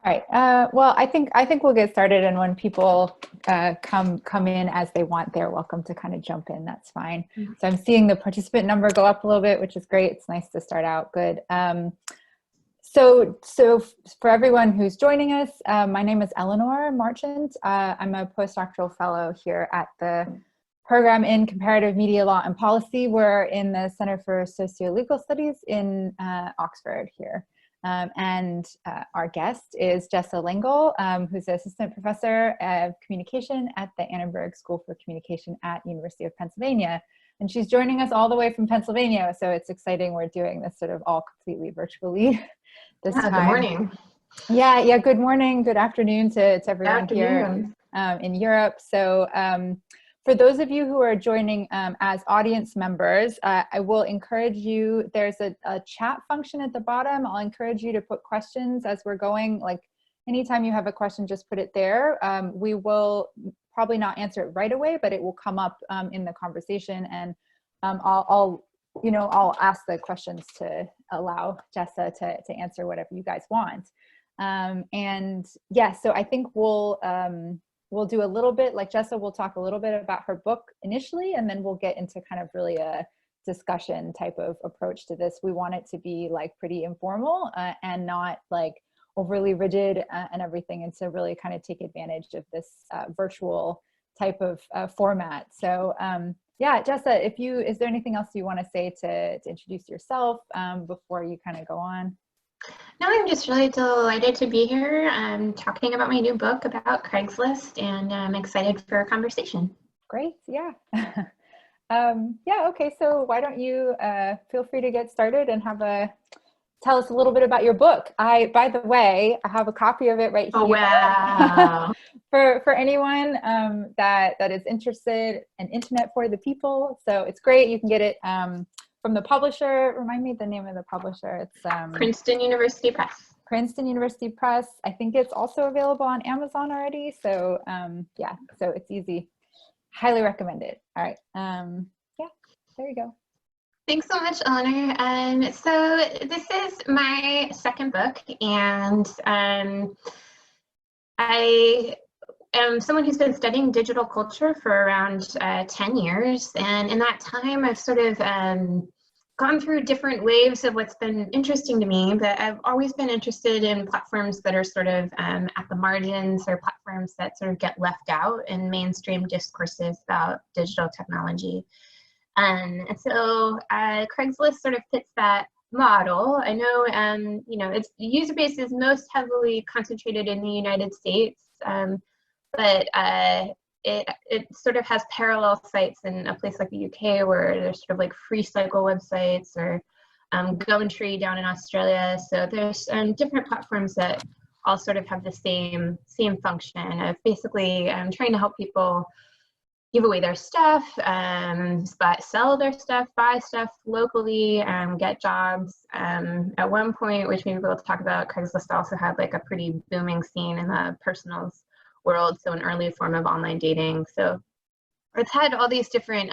All right. Well, I think we'll get started, and when people come in as they want, they're welcome to kind of jump in. That's fine. So I'm seeing the participant number go up a little bit, which is great. It's nice to start out good. So for everyone who's joining us, my name is Eleanor Marchant. I'm a postdoctoral fellow here at the program in Comparative Media Law and Policy. We're in the Center for Socio-Legal Studies in Oxford here. And our guest is Jessa Lingel, who's the assistant professor of communication at the Annenberg School for Communication at University of Pennsylvania. And she's joining us all the way from Pennsylvania, so it's exciting. We're doing this sort of all completely virtually this time. Good morning. Yeah, good morning, good afternoon to everyone here in Europe. So for those of you who are joining as audience members, I will encourage you, there's a chat function at the bottom. I'll encourage you to put questions as we're going. Like anytime you have a question, just put it there. We will probably not answer it right away, but it will come up in the conversation, and I'll ask the questions to allow Jessa to answer whatever you guys want. And yeah, so I think we'll do a little bit, like Jessa will talk a little bit about her book initially, and then we'll get into kind of really a discussion type of approach to this. We want it to be like pretty informal and not like overly rigid and everything, and to really kind of take advantage of this virtual type of format. So yeah, Jessa, is there anything else you want to say to introduce yourself before you kind of go on? No, I'm just really delighted to be here talking about my new book about Craigslist, and I'm excited for a conversation. Great, yeah. Yeah, okay, so why don't you feel free to get started and tell us a little bit about your book. By the way, I have a copy of it right here. Oh, wow. for anyone that is interested in Internet for the People. So it's great, you can get it from the publisher. Remind me the name of the publisher. It's Princeton University Press. Princeton University Press. I think it's also available on Amazon already. So yeah, so it's easy. Highly recommend it. All right. Yeah, there you go. Thanks so much, Eleanor. So this is my second book, and I am someone who's been studying digital culture for around 10 years. And in that time, I've sort of gone through different waves of what's been interesting to me, but I've always been interested in platforms that are sort of at the margins, or platforms that sort of get left out in mainstream discourses about digital technology. And so Craigslist sort of fits that model. I know, its user base is most heavily concentrated in the United States, but it sort of has parallel sites in a place like the UK, where there's sort of like free cycle websites, or Gumtree down in Australia. So there's different platforms that all sort of have the same function of basically trying to help people give away their stuff, sell their stuff, buy stuff locally, get jobs. At one point, which maybe we'll talk about, Craigslist also had like a pretty booming scene in the personals world, so an early form of online dating. So it's had all these different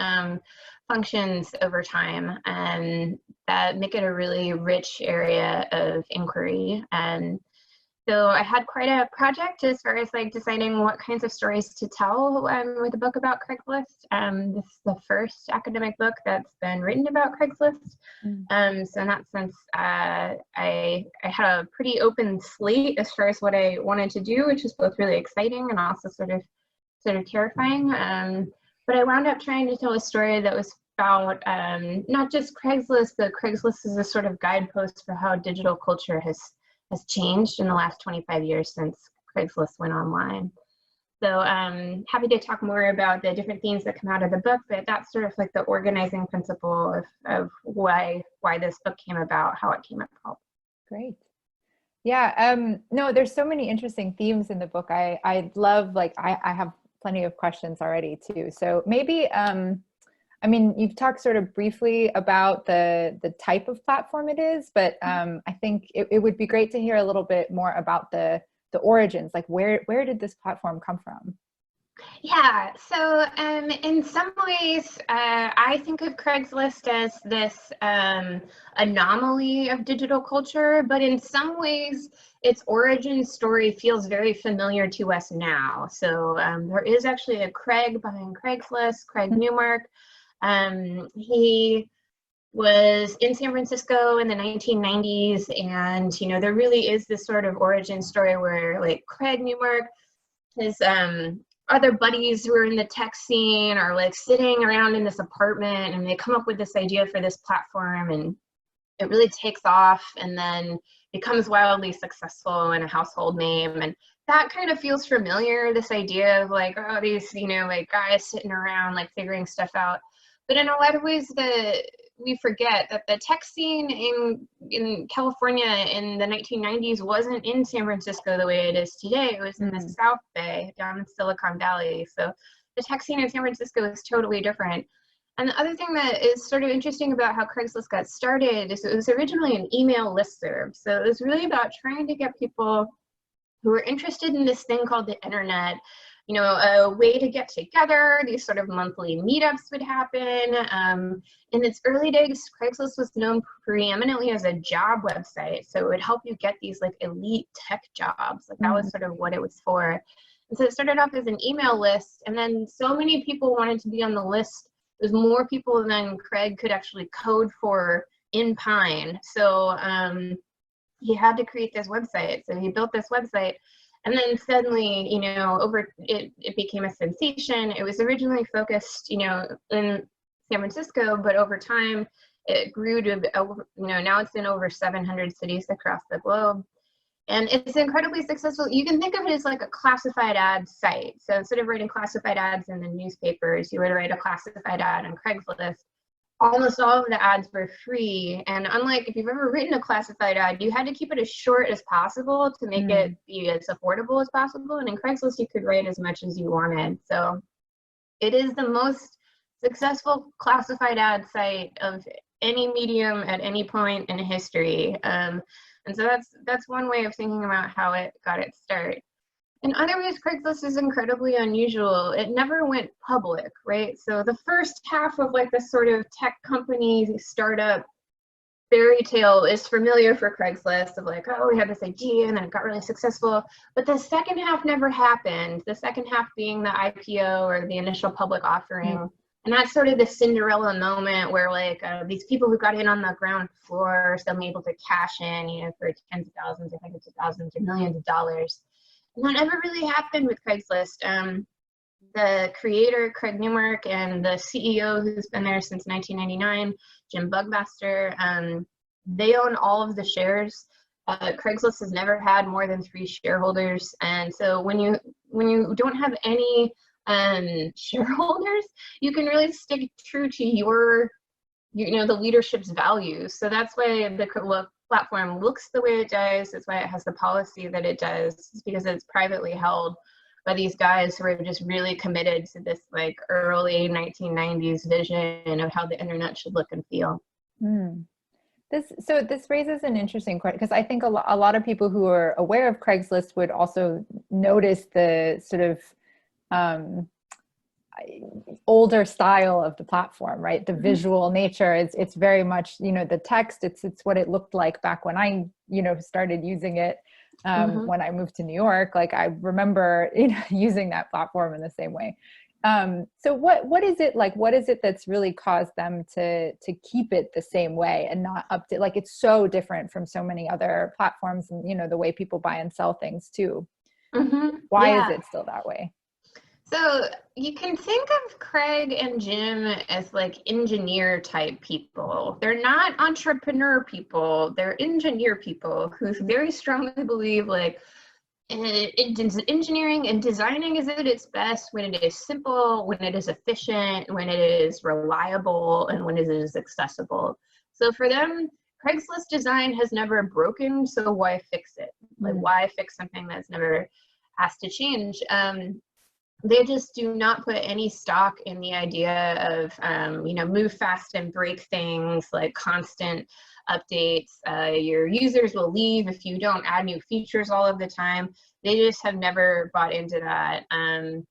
functions over time, and that make it a really rich area of inquiry. And so I had quite a project as far as like deciding what kinds of stories to tell with a book about Craigslist. This is the first academic book that's been written about Craigslist. So in that sense, I had a pretty open slate as far as what I wanted to do, which is both really exciting and also sort of terrifying. But I wound up trying to tell a story that was about not just Craigslist, but Craigslist is a sort of guidepost for how digital culture has changed in the last 25 years since Craigslist went online. So I'm happy to talk more about the different themes that come out of the book, but that's sort of like the organizing principle of why this book came about, how it came about. Great. Yeah, no, there's so many interesting themes in the book. I love, like, I have plenty of questions already too. So maybe, I mean, you've talked sort of briefly about the type of platform it is, but I think it would be great to hear a little bit more about the origins, like where did this platform come from? Yeah, so in some ways, I think of Craigslist as this anomaly of digital culture, but in some ways, its origin story feels very familiar to us now. So there is actually a Craig behind Craigslist, Craig Newmark. He was in San Francisco in the 1990s, and there really is this sort of origin story where like Craig Newmark, his other buddies who are in the tech scene are like sitting around in this apartment, and they come up with this idea for this platform, and it really takes off and then becomes wildly successful and a household name. And that kind of feels familiar, this idea of like, oh, these like guys sitting around like figuring stuff out. But in a lot of ways, we forget that the tech scene in California in the 1990s wasn't in San Francisco the way it is today. It was in the South Bay, down in Silicon Valley. So the tech scene in San Francisco is totally different. And the other thing that is sort of interesting about how Craigslist got started is it was originally an email listserv. So it was really about trying to get people who were interested in this thing called the internet, a way to get together. These sort of monthly meetups would happen. In its early days, Craigslist was known preeminently as a job website. So it would help you get these like elite tech jobs. Like that was sort of what it was for. And so it started off as an email list, and then so many people wanted to be on the list. There's more people than Craig could actually code for in Pine. So he had to create this website. So he built this website. And then suddenly, it became a sensation. It was originally focused, in San Francisco, but over time it grew to, now it's in over 700 cities across the globe. And it's incredibly successful. You can think of it as like a classified ad site. So instead of writing classified ads in the newspapers, you would write a classified ad on Craigslist. Almost all of the ads were free. And unlike if you've ever written a classified ad, you had to keep it as short as possible to make it be as affordable as possible. And in Craigslist, you could write as much as you wanted. So it is the most successful classified ad site of any medium at any point in history. And so that's one way of thinking about how it got its start. In other ways, Craigslist is incredibly unusual. It never went public, right? So the first half of like this sort of tech company startup fairy tale is familiar for Craigslist of like, oh, we had this idea and then it got really successful. But the second half never happened. The second half being the IPO or the initial public offering. And that's sort of the Cinderella moment where like these people who got in on the ground floor are suddenly able to cash in, for tens of thousands or hundreds of thousands or millions of dollars. And that never really happened with Craigslist. The creator, Craig Newmark, and the CEO who's been there since 1999, Jim Bugmaster, they own all of the shares. Craigslist has never had more than 3 shareholders. And so when you don't have any shareholders, you can really stick true to your, the leadership's values. So that's why the platform looks the way it does. That's why it has the policy that it does. It's because it's privately held by these guys who are just really committed to this like early 1990s vision of how the internet should look and feel. This raises an interesting question, because I think a lot of people who are aware of Craigslist would also notice the sort of older style of the platform, right? The visual nature, it's very much, the text, it's what it looked like back when I, started using it when I moved to New York. Like I remember, using that platform in the same way. So what is it like? What is it that's really caused them to keep it the same way and not update? Like it's so different from so many other platforms, and the way people buy and sell things too. Why is it still that way? So you can think of Craig and Jim as like engineer type people. They're not entrepreneur people. They're engineer people who very strongly believe like engineering and designing is at its best when it is simple, when it is efficient, when it is reliable, and when it is accessible. So for them, Craigslist design has never broken, so why fix it? Like why fix something that's never has to change? They just do not put any stock in the idea of, move fast and break things, like constant updates. Your users will leave if you don't add new features all of the time. They just have never bought into that. And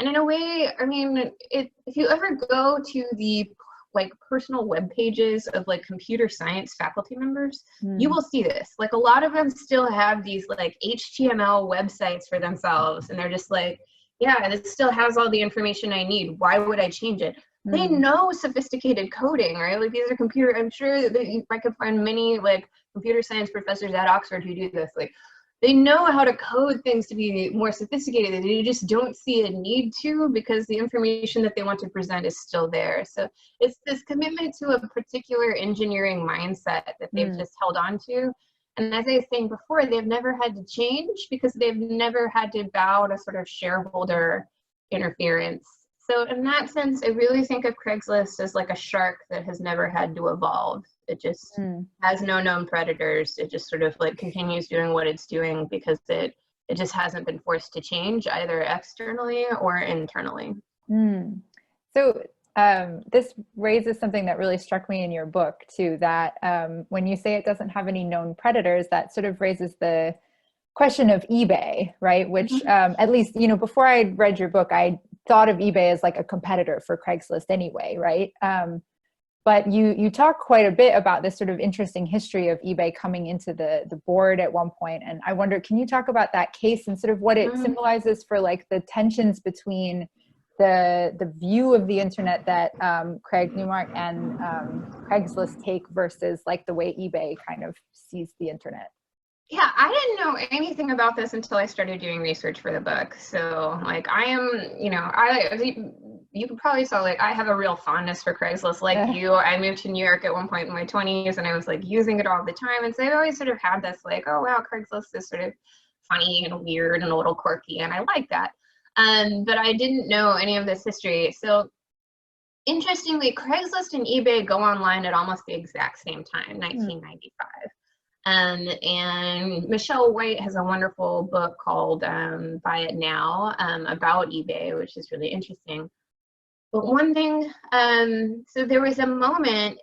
And in a way, I mean, if you ever go to the like personal web pages of like computer science faculty members, you will see this. Like a lot of them still have these like HTML websites for themselves, and they're just like, yeah, this still has all the information I need. Why would I change it? They know sophisticated coding, right? Like these are computer, I'm sure that I could find many like computer science professors at Oxford who do this. Like they know how to code things to be more sophisticated. They just don't see a need to, because the information that they want to present is still there. So it's this commitment to a particular engineering mindset that they've just held on to. And as I was saying before, they've never had to change because they've never had to bow to sort of shareholder interference. So in that sense, I really think of Craigslist as like a shark that has never had to evolve. It just has no known predators. It just sort of like continues doing what it's doing because it just hasn't been forced to change either externally or internally. So this raises something that really struck me in your book too, that when you say it doesn't have any known predators, that sort of raises the question of eBay, right? Which at least, you know, before I read your book, I thought of eBay as like a competitor for Craigslist anyway, right? But you talk quite a bit about this sort of interesting history of eBay coming into the board at one point. And I wonder, can you talk about that case and sort of what it symbolizes for like the tensions between the view of the internet that Craig Newmark and Craigslist take versus like the way eBay kind of sees the internet? Yeah, I didn't know anything about this until I started doing research for the book. So like I am, you know, you can probably tell like I have a real fondness for Craigslist like you. I moved to New York at one point in my 20s and I was like using it all the time. And so I've always sort of had this like, oh wow, Craigslist is sort of funny and weird and a little quirky, and I like that. But I didn't know any of this history. So interestingly, Craigslist and eBay go online at almost the exact same time, 1995. And Michelle White has a wonderful book called Buy It Now about eBay, which is really interesting. But one thing, so there was a moment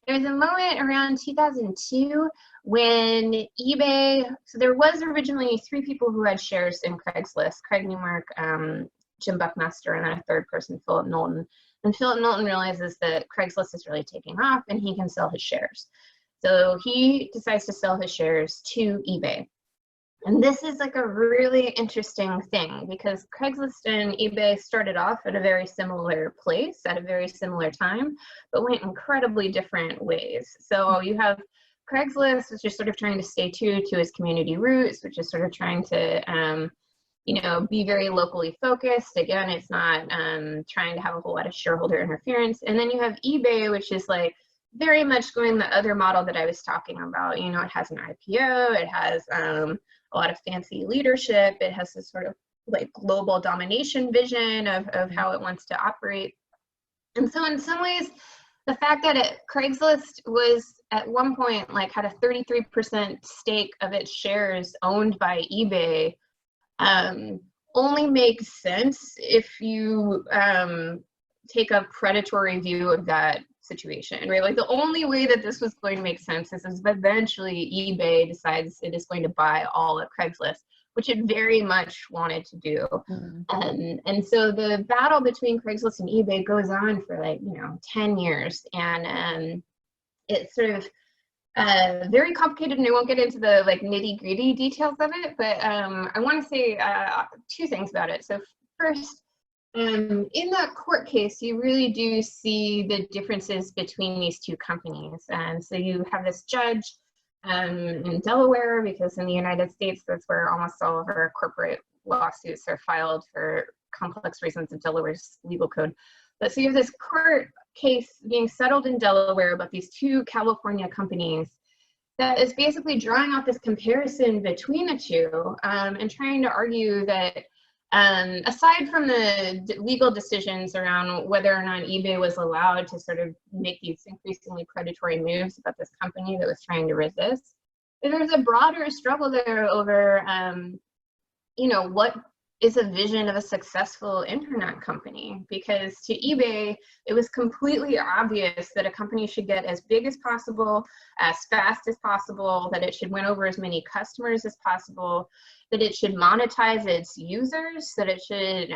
around 2002 when eBay, so there was originally 3 people who had shares in Craigslist, Craig Newmark, Jim Buckmaster, and then a third person, Philip Knowlton. And Philip Knowlton realizes that Craigslist is really taking off and he can sell his shares. So he decides to sell his shares to eBay. And this is like a really interesting thing because Craigslist and eBay started off at a very similar place at a very similar time, but went incredibly different ways. So you have Craigslist, which is sort of trying to stay true to its community roots, which is sort of trying to, you know, be very locally focused. Again, it's not trying to have a whole lot of shareholder interference. And then you have eBay, which is like very much going the other model that I was talking about. You know, it has an IPO, it has a lot of fancy leadership, it has this sort of like global domination vision of how it wants to operate. And so in some ways, the fact that Craigslist was at one point like had a 33% stake of its shares owned by eBay only makes sense if you take a predatory view of that situation, right? Like the only way that this was going to make sense is if eventually eBay decides it is going to buy all of Craigslist, which it very much wanted to do. And so the battle between Craigslist and eBay goes on for like, you know, 10 years. And it's sort of very complicated, and I won't get into the like nitty gritty details of it, but I want to say 2 things about it. So first, in that court case, you really do see the differences between these 2 companies. And so you have this judge in Delaware, because in the United States, that's where almost all of our corporate lawsuits are filed for complex reasons of Delaware's legal code. But so you have this court case being settled in Delaware about these 2 California companies that is basically drawing out this comparison between the 2 and trying to argue that aside from the legal decisions around whether or not eBay was allowed to sort of make these increasingly predatory moves about this company that was trying to resist, there's a broader struggle there over, you know, what is a vision of a successful internet company, because to eBay, it was completely obvious that a company should get as big as possible, as fast as possible, that it should win over as many customers as possible, that it should monetize its users, that it should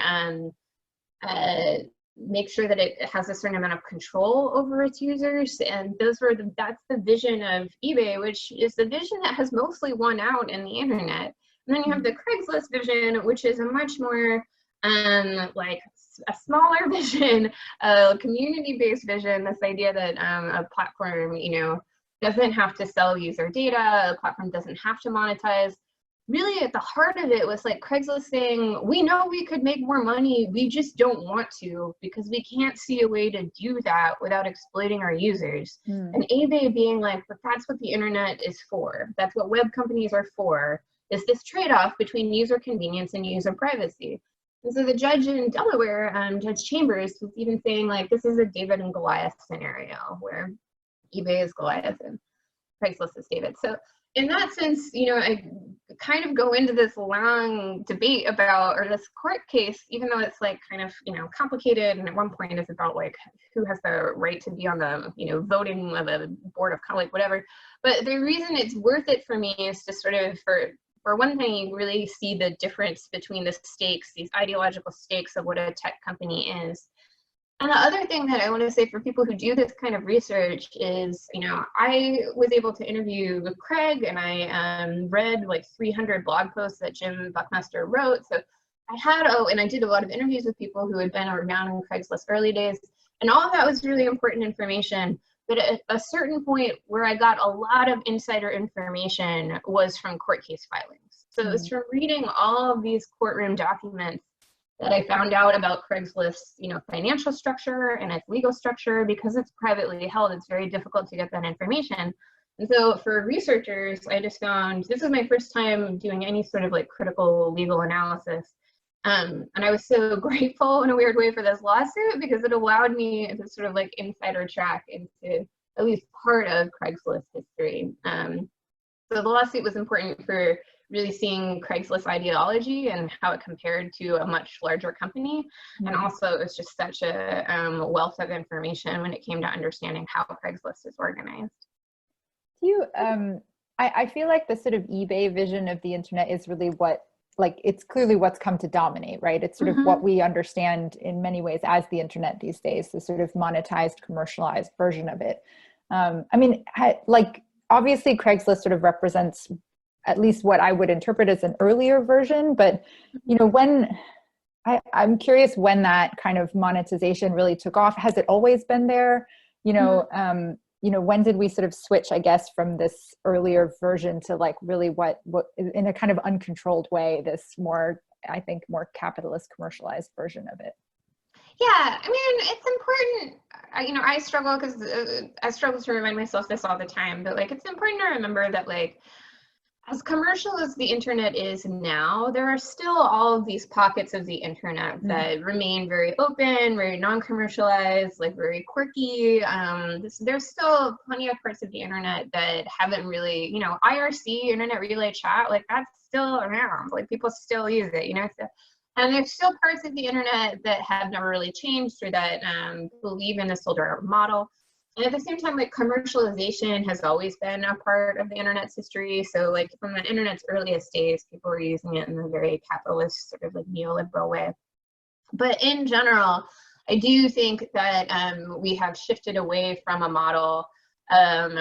make sure that it has a certain amount of control over its users. And that's the vision of eBay, which is the vision that has mostly won out in the internet. And then you have the Craigslist vision, which is a much more like a smaller vision, a community-based vision, this idea that a platform, doesn't have to sell user data, a platform doesn't have to monetize. Really at the heart of it was like Craigslist saying, we know we could make more money, we just don't want to, because we can't see a way to do that without exploiting our users. And eBay being like, but that's what the internet is for. That's what web companies are for, is this trade-off between user convenience and user privacy. And so the judge in Delaware, Judge Chambers, was even saying like, this is a David and Goliath scenario where eBay is Goliath and Craigslist is David. So in that sense, I kind of go into this long debate about, or this court case, even though it's like kind of, complicated, and at one point it's about like who has the right to be on the, voting of a board of college, whatever. But the reason it's worth it for me is to sort of, for one thing, you really see the difference between the stakes, these ideological stakes of what a tech company is. And the other thing that I want to say for people who do this kind of research is, I was able to interview with Craig, and I read like 300 blog posts that Jim Buckmaster wrote. So I had, and I did a lot of interviews with people who had been around in Craigslist early days. And all of that was really important information. But at a certain point where I got a lot of insider information was from court case filings. So it was from reading all of these courtroom documents that I found out about Craigslist's, financial structure and its legal structure. Because it's privately held, it's very difficult to get that information. And so for researchers, I just found, this is my first time doing any sort of like critical legal analysis. And I was so grateful in a weird way for this lawsuit, because it allowed me to sort of like insider track into at least part of Craigslist history. So the lawsuit was important for really seeing Craigslist ideology and how it compared to a much larger company. And also it was just such a wealth of information when it came to understanding how Craigslist is organized. I feel like the sort of eBay vision of the internet is really it's clearly what's come to dominate, right? It's sort of what we understand in many ways as the internet these days, the sort of monetized, commercialized version of it. Obviously Craigslist sort of represents at least what I would interpret as an earlier version, but I'm curious when that kind of monetization really took off. Has it always been there? When did we sort of switch, I guess, from this earlier version to like really what in a kind of uncontrolled way, this more, I think, more capitalist commercialized version of it? Yeah, it's important. I struggle because I struggle to remind myself this all the time, but like, it's important to remember that like, as commercial as the internet is now, there are still all of these pockets of the internet that remain very open, very non-commercialized, like very quirky. There's still plenty of parts of the internet that haven't really, IRC, Internet Relay Chat, like that's still around, like people still use it, and there's still parts of the internet that have never really changed, or that believe in this older model. And at the same time, like commercialization has always been a part of the internet's history. So like from the internet's earliest days, people were using it in a very capitalist, sort of like neoliberal way. But in general, I do think that we have shifted away from a model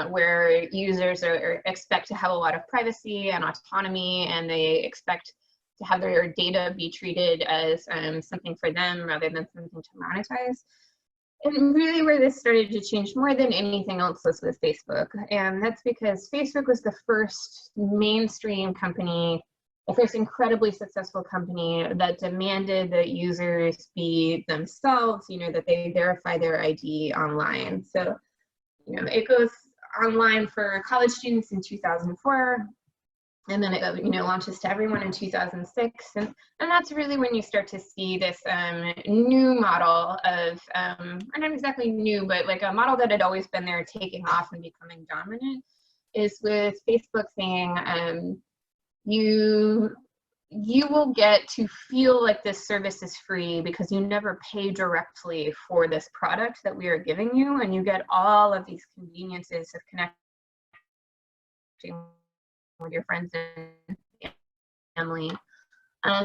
where users expect to have a lot of privacy and autonomy, and they expect to have their data be treated as something for them rather than something to monetize. And really where this started to change more than anything else was with Facebook. And that's because Facebook was the first mainstream company, the first incredibly successful company that demanded that users be themselves, that they verify their ID online. So, it goes online for college students in 2004. And then it launches to everyone in 2006. And that's really when you start to see this new model of, or not exactly new, but like a model that had always been there taking off and becoming dominant, is with Facebook saying, you you will get to feel like this service is free because you never pay directly for this product that we are giving you, and you get all of these conveniences of connecting with your friends and family.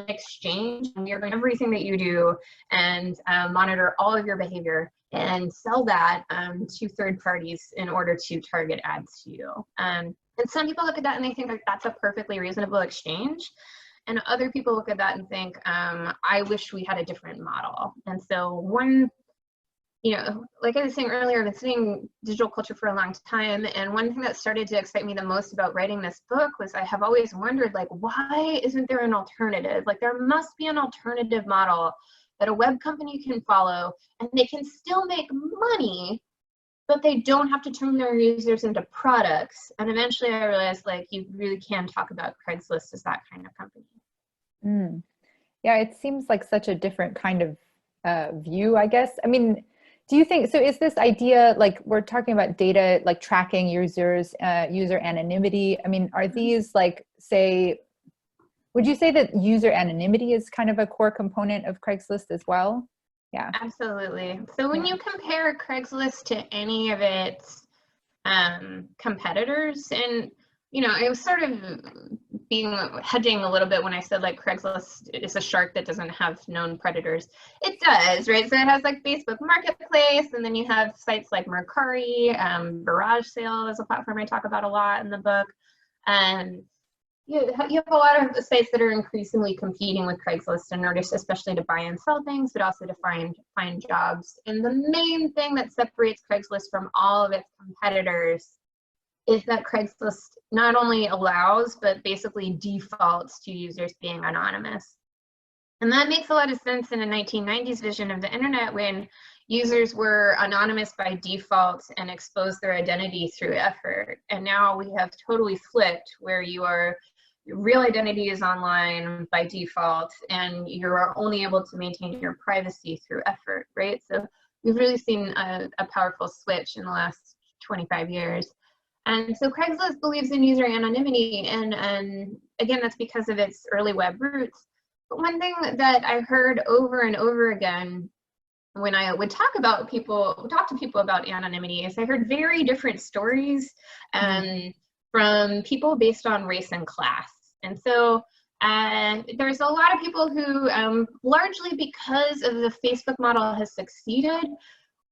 Exchange, and you're going everything that you do and monitor all of your behavior and sell that to third parties in order to target ads to you. And some people look at that and they think like that's a perfectly reasonable exchange. And other people look at that and think, I wish we had a different model. And so one, you know, like I was saying earlier, I've been studying digital culture for a long time. And one thing that started to excite me the most about writing this book was I have always wondered, like, why isn't there an alternative? Like, there must be an alternative model that a web company can follow and they can still make money, but they don't have to turn their users into products. And eventually I realized, like, you really can talk about Craigslist as that kind of company. Mm. Yeah, it seems like such a different kind of view, I guess. I mean, do you think, so is this idea, like we're talking about data, like tracking users, user anonymity. I mean, are these like, say, would you say that user anonymity is kind of a core component of Craigslist as well? Yeah. Absolutely. So when you compare Craigslist to any of its competitors, and you know, I was sort of being hedging a little bit when I said like Craigslist is a shark that doesn't have known predators. It does, right? So it has like Facebook Marketplace, and then you have sites like Mercari, Barrage Sale is a platform I talk about a lot in the book. You have a lot of sites that are increasingly competing with Craigslist in order, especially to buy and sell things, but also to find jobs. And the main thing that separates Craigslist from all of its competitors is that Craigslist not only allows, but basically defaults to users being anonymous. And that makes a lot of sense in a 1990s vision of the internet, when users were anonymous by default and exposed their identity through effort. And now we have totally flipped, where your real identity is online by default, and you're only able to maintain your privacy through effort, right? So we've really seen a powerful switch in the last 25 years. And so Craigslist believes in user anonymity, and again, that's because of its early web roots. But one thing that I heard over and over again when I would talk to people about anonymity is I heard very different stories from people based on race and class. And so there's a lot of people who, largely because of the Facebook model has succeeded,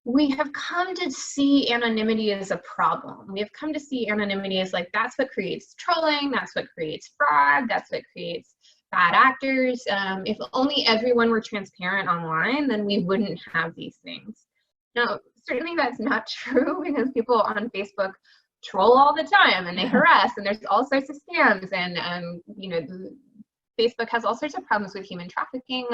we have come to see anonymity as a problem. We have come to see anonymity as like, that's what creates trolling, that's what creates fraud, that's what creates bad actors. If only everyone were transparent online, then we wouldn't have these things. Now, certainly that's not true, because people on Facebook troll all the time and they harass, and there's all sorts of scams, and you know, Facebook has all sorts of problems with human trafficking,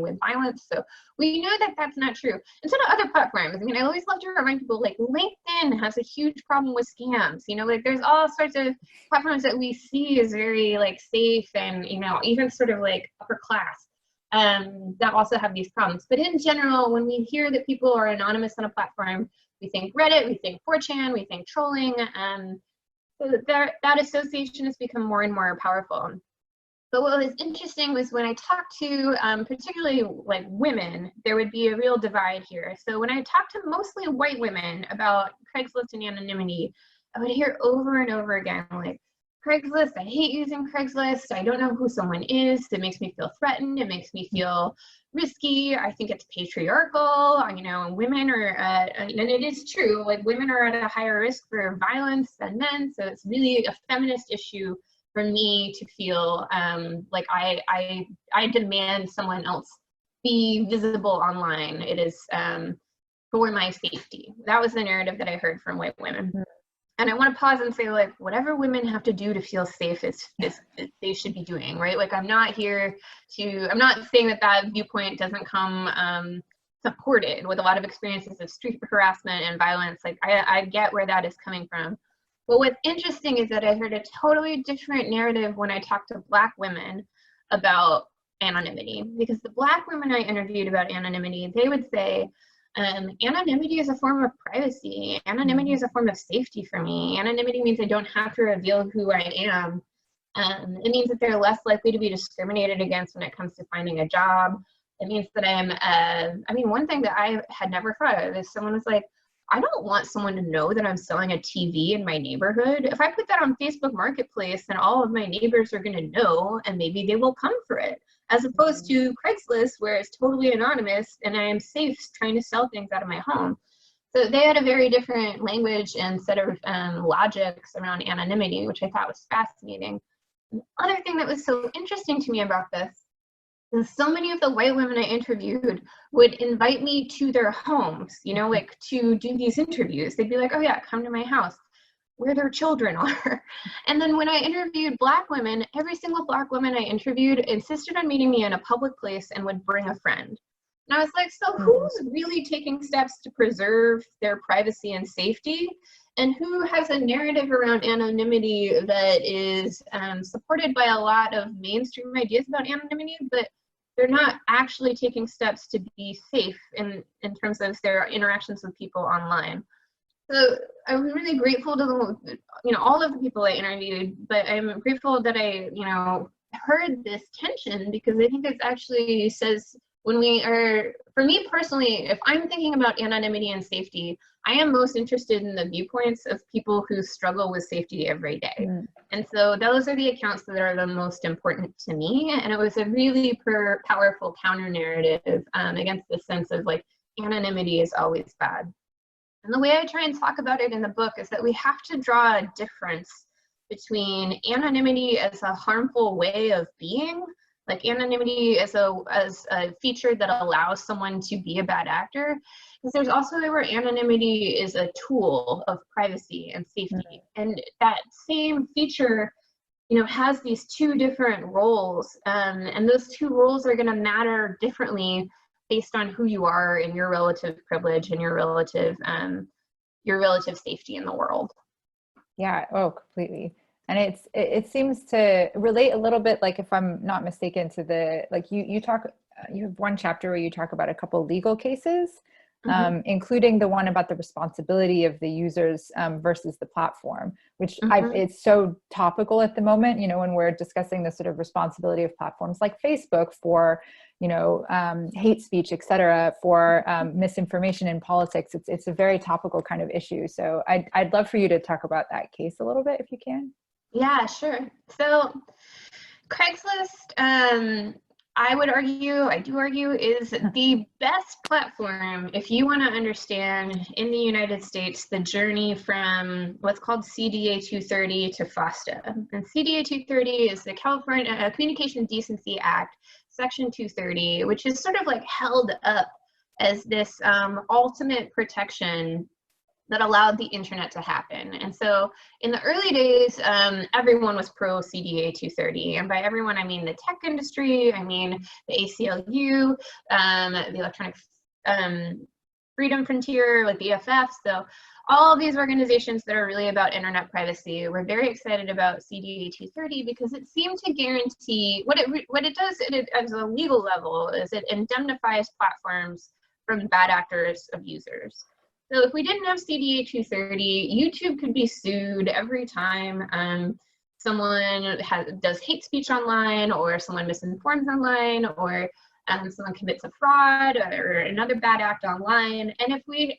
with violence. So we know that that's not true. And so do other platforms. I mean, I always love to remind people, like, LinkedIn has a huge problem with scams. You know, like, there's all sorts of platforms that we see as very like safe and, you know, even sort of like upper class, that also have these problems. But in general, when we hear that people are anonymous on a platform, we think Reddit, we think 4chan, we think trolling. So that association has become more and more powerful. But what was interesting was when I talked to particularly like women, there would be a real divide here. So when I talked to mostly white women about Craigslist and anonymity, I would hear over and over again, like, Craigslist, I hate using Craigslist. I don't know who someone is. It makes me feel threatened. It makes me feel risky. I think it's patriarchal. You know, women are, and it is true, like, women are at a higher risk for violence than men. So it's really a feminist issue for me to feel like I demand someone else be visible online. It is for my safety. That was the narrative that I heard from white women. And I want to pause and say, like, whatever women have to do to feel safe is they should be doing, right? Like, I'm not saying that viewpoint doesn't come supported with a lot of experiences of street harassment and violence. Like, I get where that is coming from. But what's interesting is that I heard a totally different narrative when I talked to Black women about anonymity. Because the Black women I interviewed about anonymity, they would say, anonymity is a form of privacy. Anonymity is a form of safety for me. Anonymity means I don't have to reveal who I am. It means that they're less likely to be discriminated against when it comes to finding a job. It means that one thing that I had never thought of is someone was like, I don't want someone to know that I'm selling a TV in my neighborhood. If I put that on Facebook Marketplace, then all of my neighbors are going to know, and maybe they will come for it. As opposed to Craigslist, where it's totally anonymous and I am safe trying to sell things out of my home. So they had a very different language and set of logics around anonymity, which I thought was fascinating. The other thing that was so interesting to me about this is so many of the white women I interviewed would invite me to their homes, like to do these interviews. They'd be like, oh yeah, come to my house where their children are. And then when I interviewed Black women, every single Black woman I interviewed insisted on meeting me in a public place and would bring a friend. And I was like, so who's really taking steps to preserve their privacy and safety? And who has a narrative around anonymity that is supported by a lot of mainstream ideas about anonymity, but they're not actually taking steps to be safe in terms of their interactions with people online. So I'm really grateful to all of the people I interviewed, but I'm grateful that I, heard this tension, because I think it actually says when we are, for me personally, if I'm thinking about anonymity and safety, I am most interested in the viewpoints of people who struggle with safety every day. And so those are the accounts that are the most important to me. And it was a really powerful counter narrative against the sense of like anonymity is always bad. And the way I try and talk about it in the book is that we have to draw a difference between anonymity as a harmful way of being, like anonymity as a feature that allows someone to be a bad actor, because there's also where anonymity is a tool of privacy and safety. And that same feature, has these two different roles, and those two roles are going to matter differently based on who you are and your relative privilege and your relative safety in the world. Yeah, oh, completely. And it seems to relate a little bit, like if I'm not mistaken, to the, like you have one chapter where you talk about a couple legal cases, including the one about the responsibility of the users versus the platform, which it's so topical at the moment, when we're discussing the sort of responsibility of platforms like Facebook for, hate speech, et cetera, for misinformation in politics. It's a very topical kind of issue. So I'd love for you to talk about that case a little bit, if you can. Yeah, sure. So Craigslist, I do argue, is the best platform if you want to understand in the United States the journey from what's called CDA 230 to FOSTA. And CDA 230 is the California Communication Decency Act, Section 230, which is sort of like held up as this ultimate protection that allowed the internet to happen. And so in the early days, everyone was pro CDA 230. And by everyone, I mean the tech industry, I mean the ACLU, the Electronic Freedom Frontier, like the EFF. So all of these organizations that are really about internet privacy were very excited about CDA 230 because it seemed to guarantee, what it does as a legal level is it indemnifies platforms from bad actors of users. So if we didn't have CDA 230, YouTube could be sued every time someone does hate speech online, or someone misinforms online, or someone commits a fraud or another bad act online. And if we,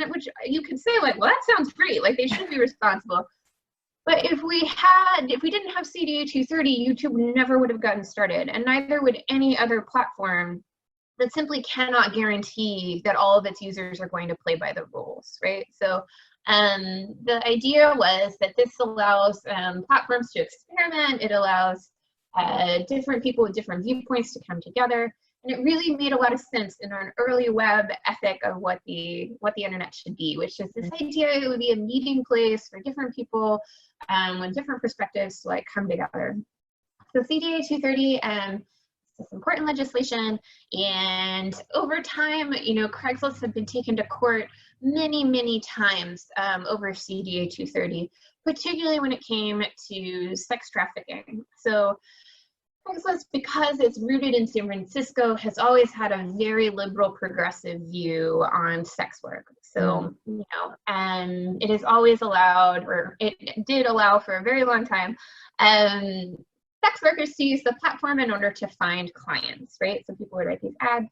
which you could say like, well, that sounds great, like they should be responsible. But if we didn't have CDA 230, YouTube never would have gotten started, and neither would any other platform that simply cannot guarantee that all of its users are going to play by the rules, right? So the idea was that this allows platforms to experiment. It allows different people with different viewpoints to come together. And it really made a lot of sense in an early web ethic of what the internet should be, which is this idea it would be a meeting place for different people with different perspectives to like come together. So CDA 230, this important legislation, and over time, Craigslist had been taken to court many times over CDA 230, particularly when it came to sex trafficking. So Craigslist, because it's rooted in San Francisco, has always had a very liberal progressive view on sex work. So, you know, and it has always allowed, or it did allow for a very long time, sex workers to use the platform in order to find clients, right? So people would write these ads.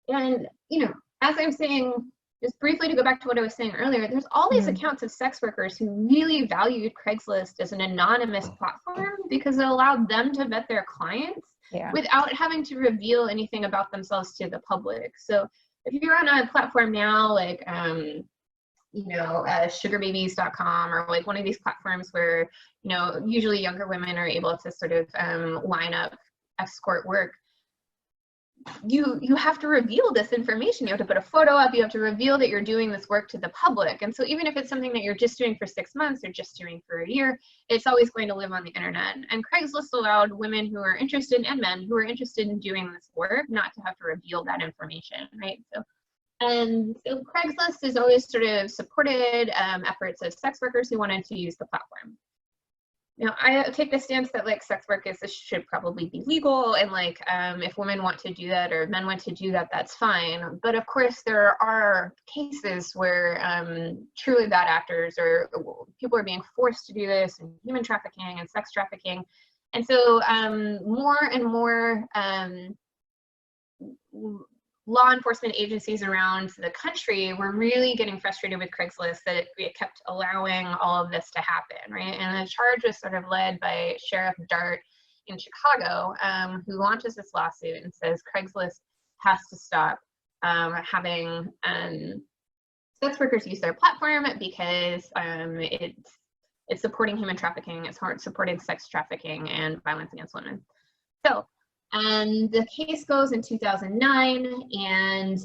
And, you know, as I'm saying, just briefly to go back to what I was saying earlier, there's all these accounts of sex workers who really valued Craigslist as an anonymous platform because it allowed them to vet their clients without having to reveal anything about themselves to the public. So if you're on a platform now, like, you know, sugarbabies.com or like one of these platforms where, you know, usually younger women are able to sort of line up escort work, you have to reveal this information. You have to put a photo up, you have to reveal that you're doing this work to the public. And so even if it's something that you're just doing for 6 months or just doing for a year, it's always going to live on the internet. And Craigslist allowed women who are interested, and men who are interested in doing this work, not to have to reveal that information, right? So Craigslist has always sort of supported efforts of sex workers who wanted to use the platform. Now, I take the stance that like sex work should probably be legal, and like if women want to do that or men want to do that, that's fine. But of course, there are cases where truly bad actors or people are being forced to do this, and human trafficking and sex trafficking. And so more and more law enforcement agencies around the country were really getting frustrated with Craigslist that it kept allowing all of this to happen, right? And the charge was sort of led by Sheriff Dart in Chicago, who launches this lawsuit and says Craigslist has to stop having sex workers use their platform because it's supporting human trafficking, it's supporting sex trafficking and violence against women. So, and the case goes in 2009, and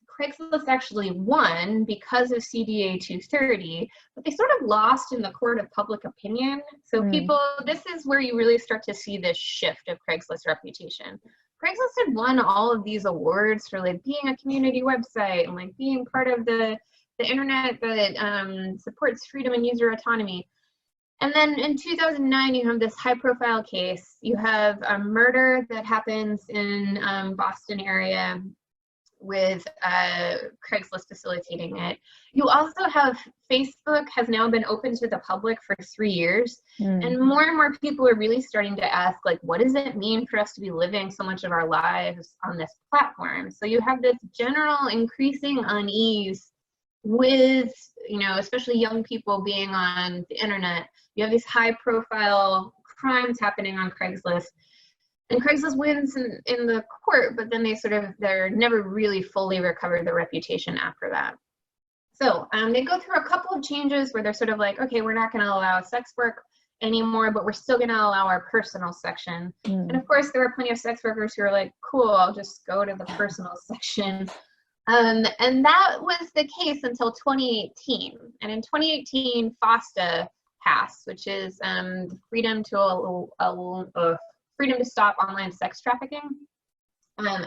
Craigslist actually won because of CDA 230, but they sort of lost in the court of public opinion. So people, this is where you really start to see this shift of Craigslist reputation. Craigslist had won all of these awards for like being a community website and like being part of the internet that supports freedom and user autonomy. And then in 2009, you have this high-profile case. You have a murder that happens in Boston area with Craigslist facilitating it. You also have Facebook has now been open to the public for 3 years. And more people are really starting to ask, like, what does it mean for us to be living so much of our lives on this platform? So you have this general increasing unease with, you know, especially young people being on the internet. You have these high profile crimes happening on Craigslist, and Craigslist wins in the court, but then they're never really fully recovered their reputation after that. So they go through a couple of changes where they're sort of like, okay, we're not going to allow sex work anymore, but we're still going to allow our personal section. And of course, there are plenty of sex workers who are like, cool, I'll just go to the personal section. And that was the case until 2018. And in 2018, FOSTA passed, which is the Freedom to Stop Online Sex Trafficking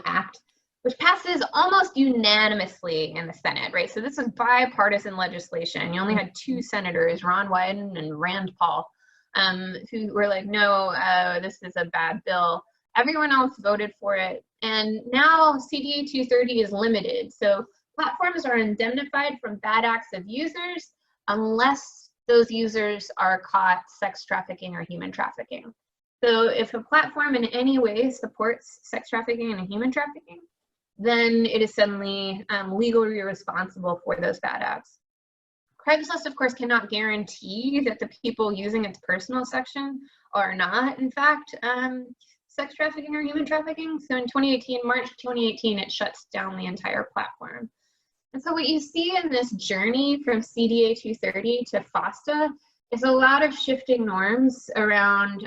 Act, which passes almost unanimously in the Senate, right? So this is bipartisan legislation. You only had 2 senators, Ron Wyden and Rand Paul, who were like, no, this is a bad bill. Everyone else voted for it. And now CDA 230 is limited. So platforms are indemnified from bad acts of users unless those users are caught sex trafficking or human trafficking. So if a platform in any way supports sex trafficking and human trafficking, then it is suddenly legally responsible for those bad acts. Craigslist, of course, cannot guarantee that the people using its personal section are not, in fact, sex trafficking or human trafficking. So in March 2018, it shuts down the entire platform. And so what you see in this journey from CDA 230 to FOSTA is a lot of shifting norms around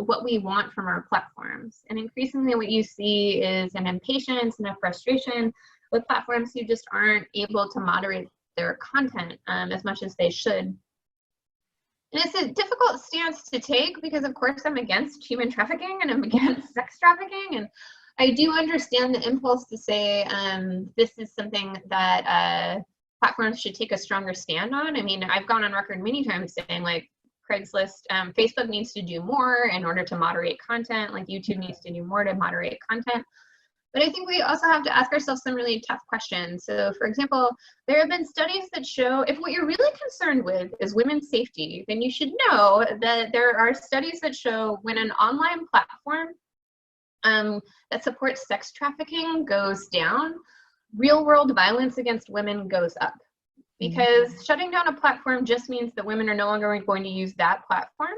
what we want from our platforms. And increasingly what you see is an impatience and a frustration with platforms who just aren't able to moderate their content as much as they should. And it's a difficult stance to take because, of course, I'm against human trafficking and I'm against sex trafficking. And I do understand the impulse to say this is something that platforms should take a stronger stand on. I mean, I've gone on record many times saying, like, Craigslist. Facebook needs to do more in order to moderate content, like YouTube needs to do more to moderate content. But I think we also have to ask ourselves some really tough questions. So for example, there have been studies that show if what you're really concerned with is women's safety, then you should know that there are studies that show when an online platform that supports sex trafficking goes down, real world violence against women goes up. Because shutting down a platform just means that women are no longer going to use that platform.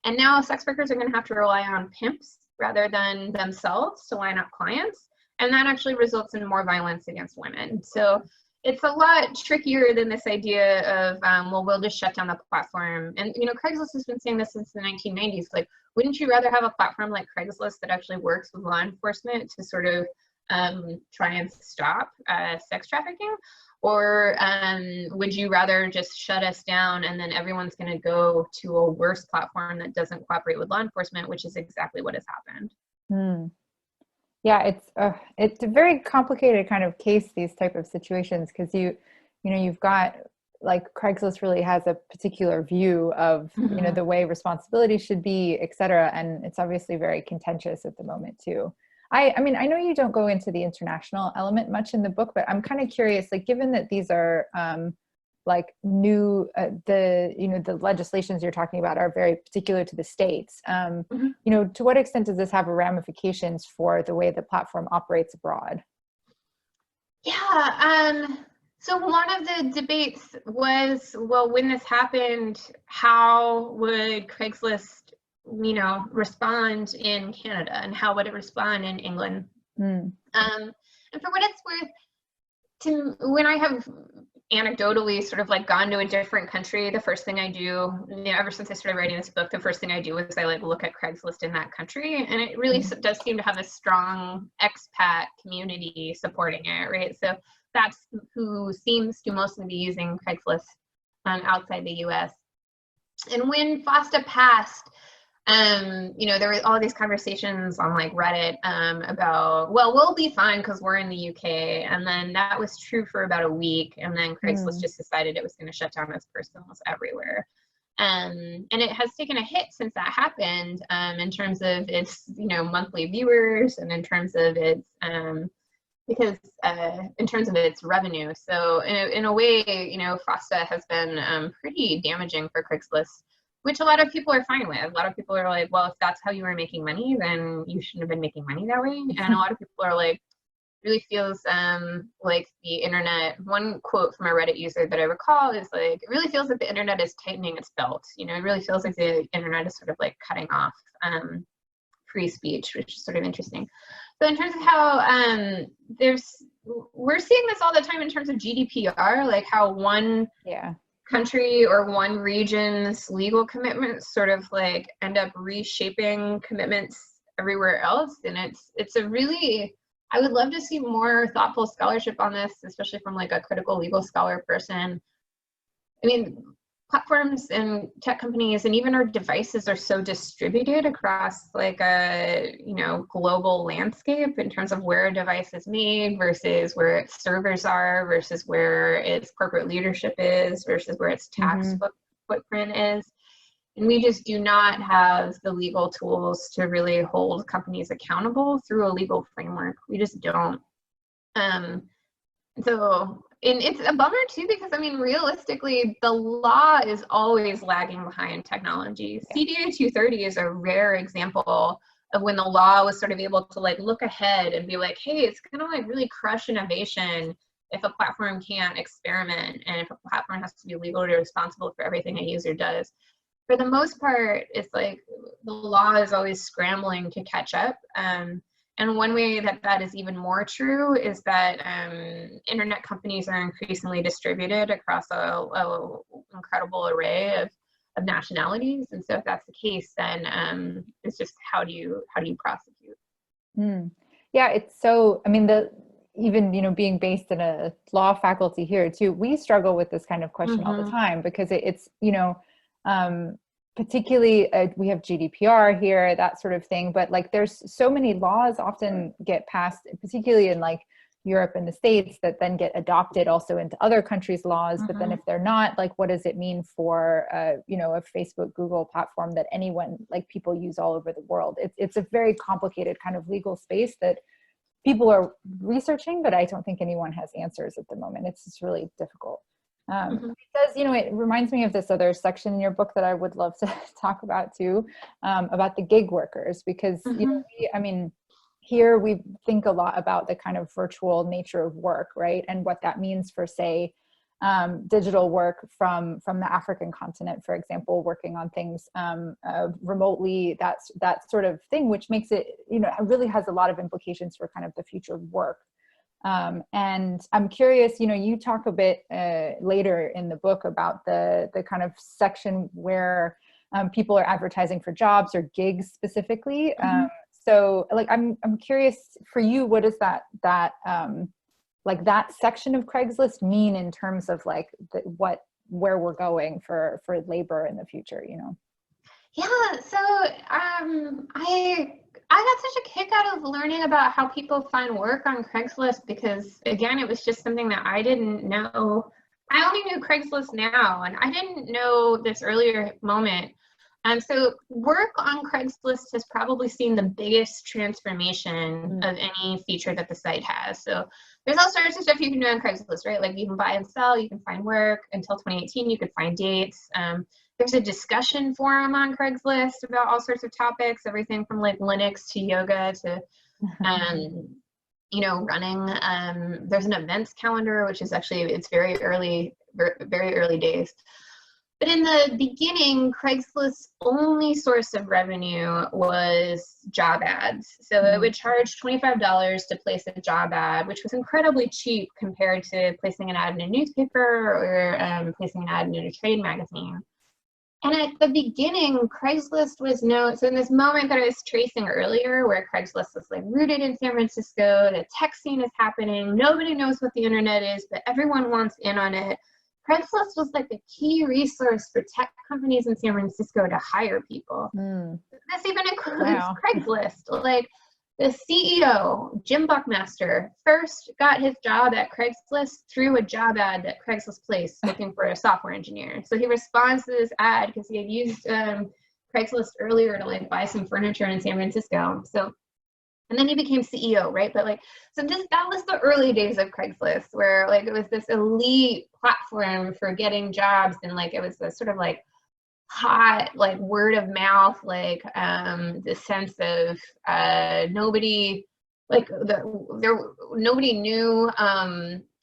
And now sex workers are going to have to rely on pimps rather than themselves to line up clients. And that actually results in more violence against women. So it's a lot trickier than this idea of, well, we'll just shut down the platform. And, you know, Craigslist has been saying this since the 1990s. Like, wouldn't you rather have a platform like Craigslist that actually works with law enforcement to sort of try and stop sex trafficking? Or would you rather just shut us down and then everyone's going to go to a worse platform that doesn't cooperate with law enforcement, which is exactly what has happened. Yeah, it's a very complicated kind of case, these type of situations, because you've got, like, Craigslist really has a particular view of you know, the way responsibility should be, et cetera, and it's obviously very contentious at the moment too. I mean, I know you don't go into the international element much in the book, but I'm kind of curious, like, given that these are like new, the legislations you're talking about are very particular to the States. You know, to what extent does this have ramifications for the way the platform operates abroad? Yeah, so one of the debates was, well, when this happened, how would Craigslist, you know, respond in Canada, and how would it respond in England? And for what it's worth, when I have anecdotally sort of like gone to a different country, the first thing I do, you know, ever since I started writing this book, the first thing I do is I like look at Craigslist in that country, and it really does seem to have a strong expat community supporting it, right? So that's who seems to mostly be using Craigslist outside the US. And when FOSTA passed, you know, there were all these conversations on like Reddit about, well, we'll be fine because we're in the UK. And then that was true for about a week. And then Craigslist just decided it was going to shut down its personals everywhere. And it has taken a hit since that happened in terms of its, you know, monthly viewers, and in terms of its, in terms of its revenue. So in a way, you know, FOSTA has been pretty damaging for Craigslist, which a lot of people are fine with. A lot of people are like, well, if that's how you were making money, then you shouldn't have been making money that way. And a lot of people are like, really feels like the internet, one quote from a Reddit user that I recall is like, it really feels like the internet is tightening its belt. You know, it really feels like the internet is sort of like cutting off free speech, which is sort of interesting. So in terms of how we're seeing this all the time in terms of GDPR, like how one country or one region's legal commitments sort of like end up reshaping commitments everywhere else. And it's a really, I would love to see more thoughtful scholarship on this, especially from like a critical legal scholar person. I mean, platforms and tech companies and even our devices are so distributed across like a, you know, global landscape in terms of where a device is made versus where its servers are versus where its corporate leadership is versus where its tax footprint is. And we just do not have the legal tools to really hold companies accountable through a legal framework. We just don't. And it's a bummer too, because I mean, realistically, the law is always lagging behind technology. CDA 230 is a rare example of when the law was sort of able to like look ahead and be like, hey, it's gonna like really crush innovation if a platform can't experiment, and if a platform has to be legally responsible for everything a user does. For the most part, it's like the law is always scrambling to catch up. And one way that that is even more true is that internet companies are increasingly distributed across a incredible array of nationalities. And so if that's the case, then it's just how do you prosecute? Yeah, it's so, I mean, even, you know, being based in a law faculty here too, we struggle with this kind of question all the time, because it's, you know, particularly we have GDPR here, that sort of thing, but like there's so many laws often get passed, particularly in like Europe and the States that then get adopted also into other countries' laws. But then if they're not, like, what does it mean for, you know, a Facebook, Google platform that anyone, like, people use all over the world? It's a very complicated kind of legal space that people are researching, but I don't think anyone has answers at the moment. It's just really difficult. Because, you know, it reminds me of this other section in your book that I would love to talk about too, about the gig workers, because, you know, I mean, here we think a lot about the kind of virtual nature of work, right? And what that means for, say, digital work from the African continent, for example, working on things remotely, that sort of thing, which makes it, you know, it really has a lot of implications for kind of the future of work. And I'm curious, you know, you talk a bit later in the book about the kind of section where people are advertising for jobs or gigs specifically. So, like, I'm curious for you, what does that like that section of Craigslist mean in terms of like where we're going for labor in the future, you know? Yeah, so I got such a kick out of learning about how people find work on Craigslist, because again, it was just something that I didn't know. I only knew Craigslist now, and I didn't know this earlier moment. So work on Craigslist has probably seen the biggest transformation of any feature that the site has. So there's all sorts of stuff you can do on Craigslist, right? Like you can buy and sell, you can find work. Until 2018, you could find dates. There's a discussion forum on Craigslist about all sorts of topics, everything from like Linux to yoga to, you know, running. There's an events calendar, which is actually, it's very early days. But in the beginning, Craigslist's only source of revenue was job ads. So it would charge $25 to place a job ad, which was incredibly cheap compared to placing an ad in a newspaper or placing an ad in a trade magazine. And at the beginning, Craigslist was known, so in this moment that I was tracing earlier, where Craigslist was like rooted in San Francisco, the tech scene is happening, nobody knows what the internet is, but everyone wants in on it. Craigslist was like a key resource for tech companies in San Francisco to hire people. This even includes Craigslist. Like the CEO, Jim Buckmaster, first got his job at Craigslist through a job ad that Craigslist placed looking for a software engineer. So he responds to this ad because he had used Craigslist earlier to like buy some furniture in San Francisco. So, and then he became CEO, right? But like, so that was the early days of Craigslist, where like it was this elite platform for getting jobs, and like it was a sort of like hot, like word of mouth, like the sense of nobody, like nobody knew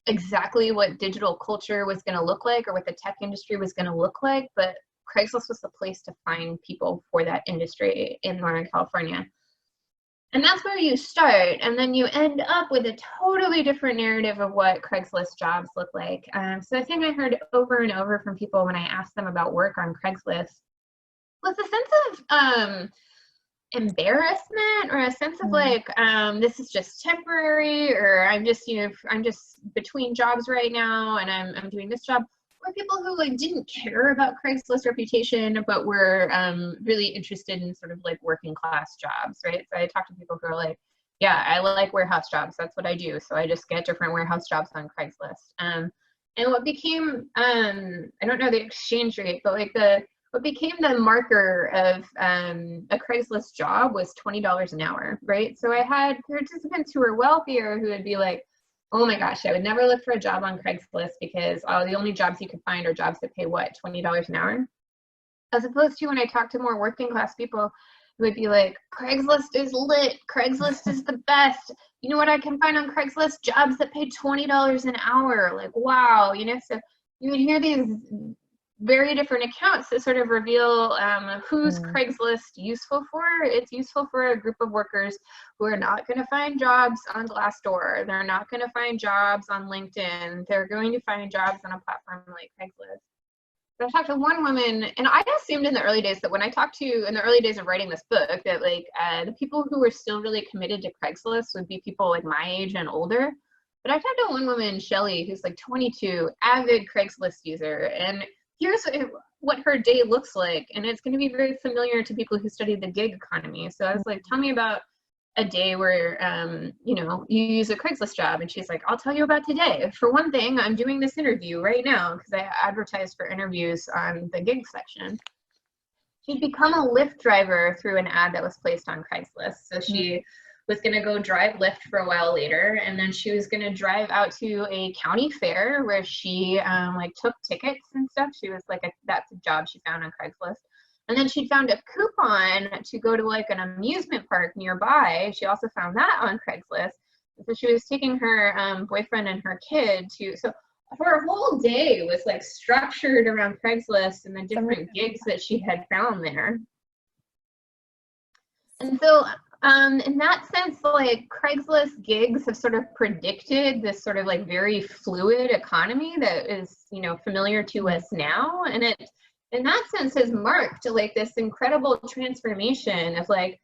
exactly what digital culture was going to look like or what the tech industry was going to look like, but Craigslist was the place to find people for that industry in Northern California. And that's where you start, and then you end up with a totally different narrative of what Craigslist jobs look like. So I think I heard over and over from people when I asked them about work on Craigslist was a sense of embarrassment, or a sense of like, this is just temporary, or I'm just between jobs right now, and I'm doing this job. Or people who like didn't care about Craigslist reputation, but were really interested in sort of like working class jobs, right? So I talked to people who are like, yeah, I like warehouse jobs. That's what I do. So I just get different warehouse jobs on Craigslist. And what became, I don't know the exchange rate, but like what became the marker of a Craigslist job was $20 an hour, right? So I had participants who were wealthier who would be like, oh my gosh, I would never look for a job on Craigslist because the only jobs you could find are jobs that pay what, $20 an hour? As opposed to when I talk to more working class people who would be like, Craigslist is lit, Craigslist is the best. You know what I can find on Craigslist? Jobs that pay $20 an hour. Like, wow, you know, so you would hear these very different accounts that sort of reveal who's Craigslist useful for. It's useful for a group of workers who are not going to find jobs on Glassdoor. They're not going to find jobs on LinkedIn. They're going to find jobs on a platform like Craigslist. So I talked to one woman, and I assumed in the early days that when I talked to, in the early days of writing this book, that like the people who were still really committed to Craigslist would be people like my age and older. But I talked to one woman, Shelly, who's like 22, avid Craigslist user, and here's what her day looks like, and it's going to be very familiar to people who study the gig economy. So I was like, tell me about a day where, you know, you use a Craigslist job, and she's like, I'll tell you about today. For one thing, I'm doing this interview right now because I advertised for interviews on the gig section. She'd become a Lyft driver through an ad that was placed on Craigslist. So she was going to go drive Lyft for a while later, and then she was going to drive out to a county fair where she like took tickets and stuff. She was like, that's a job she found on Craigslist. And then she found a coupon to go to like an amusement park nearby. She also found that on Craigslist. So she was taking her boyfriend and her kid to, so her whole day was like structured around Craigslist and the different gigs that she had found there. And so in that sense, like Craigslist gigs have sort of predicted this sort of like very fluid economy that is, you know, familiar to us now. And it, in that sense, has marked like this incredible transformation of like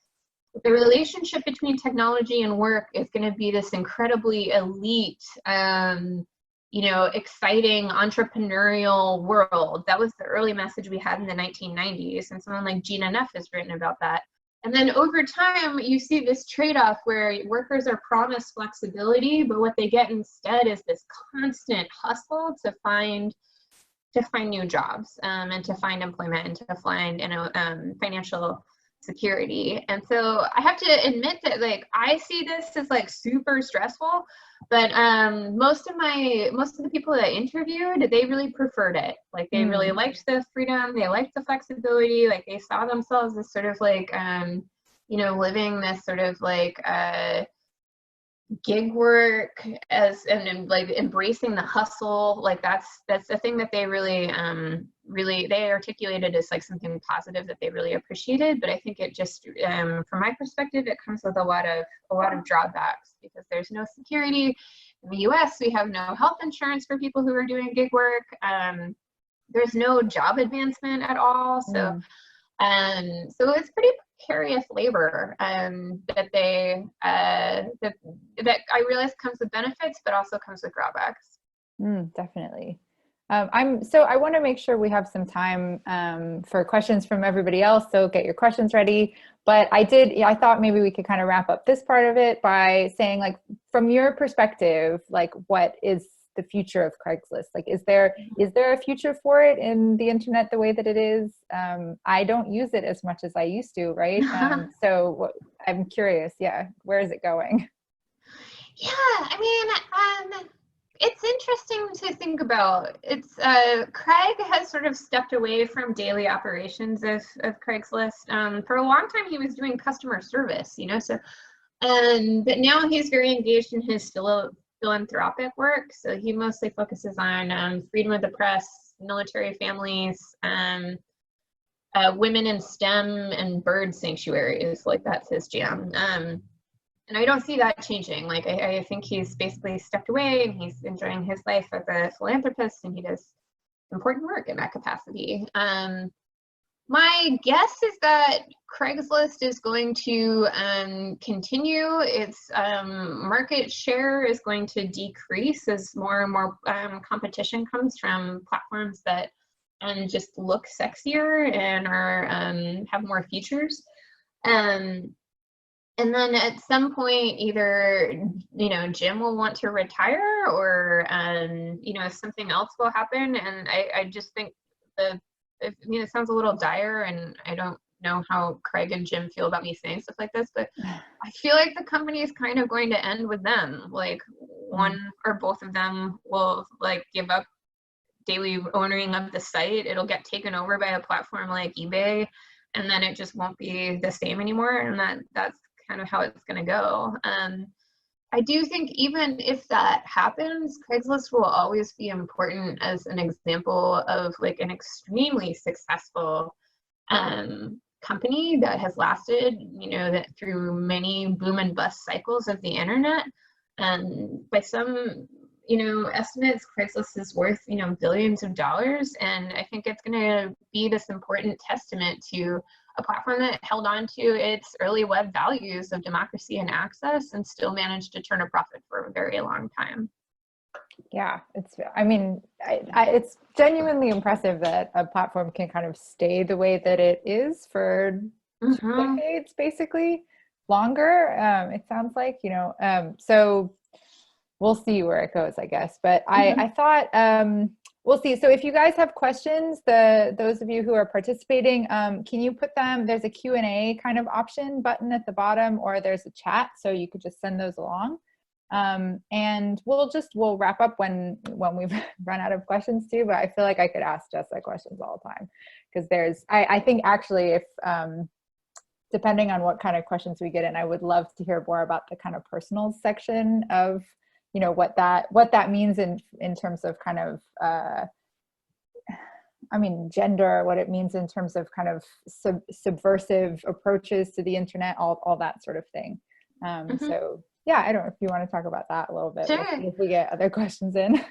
the relationship between technology and work is going to be this incredibly elite, you know, exciting entrepreneurial world. That was the early message we had in the 1990s, and someone like Gina Neff has written about that. And then over time, you see this trade-off where workers are promised flexibility, but what they get instead is this constant hustle to find new jobs, and to find employment, and to find, you know, financial security. And so I have to admit that like I see this as like super stressful, but most of the people that I interviewed, they really preferred it. Like they really liked the freedom, they liked the flexibility, like they saw themselves as sort of like you know, living this sort of like gig work as, and like embracing the hustle. Like that's the thing that they really they articulated as like something positive that they really appreciated. But I think it just from my perspective, it comes with a lot of drawbacks, because there's no security. In the US, we have no health insurance for people who are doing gig work. There's no job advancement at all. So so it's pretty precarious labor that they that I realize comes with benefits, but also comes with drawbacks. Definitely. So I want to make sure we have some time for questions from everybody else. So get your questions ready. But I thought maybe we could kind of wrap up this part of it by saying, like, from your perspective, like, what is the future of Craigslist? Like, is there a future for it in the internet the way that it is? I don't use it as much as I used to, right? So I'm curious, where is it going? Yeah, I mean, it's interesting to think about. It's Craig has sort of stepped away from daily operations of Craigslist. For a long time, he was doing customer service, you know. So, but now he's very engaged in his philanthropic work. So he mostly focuses on freedom of the press, military families, women in STEM, and bird sanctuaries. Like that's his jam. And I don't see that changing. Like I think he's basically stepped away, and he's enjoying his life as a philanthropist, and he does important work in that capacity. My guess is that Craigslist is going to continue. Its market share is going to decrease as more and more competition comes from platforms that just look sexier and are have more features. And then at some point, either, you know, Jim will want to retire, or you know, something else will happen. And I just think I mean, it sounds a little dire, and I don't know how Craig and Jim feel about me saying stuff like this, but I feel like the company is kind of going to end with them. Like one or both of them will like give up daily owning of the site. It'll get taken over by a platform like eBay, and then it just won't be the same anymore. And that's kind of how it's going to go. I do think even if that happens, Craigslist will always be important as an example of like an extremely successful company that has lasted, you know, that through many boom and bust cycles of the internet. By some, you know, estimates, Craigslist is worth, you know, billions of dollars. And I think it's going to be this important testament to a platform that held on to its early web values of democracy and access, and still managed to turn a profit for a very long time. Yeah, I mean, it's genuinely impressive that a platform can kind of stay the way that it is for 2 decades, basically. longer. It sounds like, so we'll see where it goes, I guess. But I thought, we'll see. So if you guys have questions, those of you who are participating, can you put them, there's a Q&A kind of option button at the bottom, or there's a chat, so you could just send those along. And we'll wrap up when we've run out of questions too, but I feel like I could ask Jessa questions all the time, because I think actually if, depending on what kind of questions we get in, I would love to hear more about the kind of personal section of, what that means in terms of kind of, gender, what it means in terms of kind of subversive approaches to the internet, all that sort of thing. So yeah, I don't know if you want to talk about that a little bit. Sure. If we get other questions in.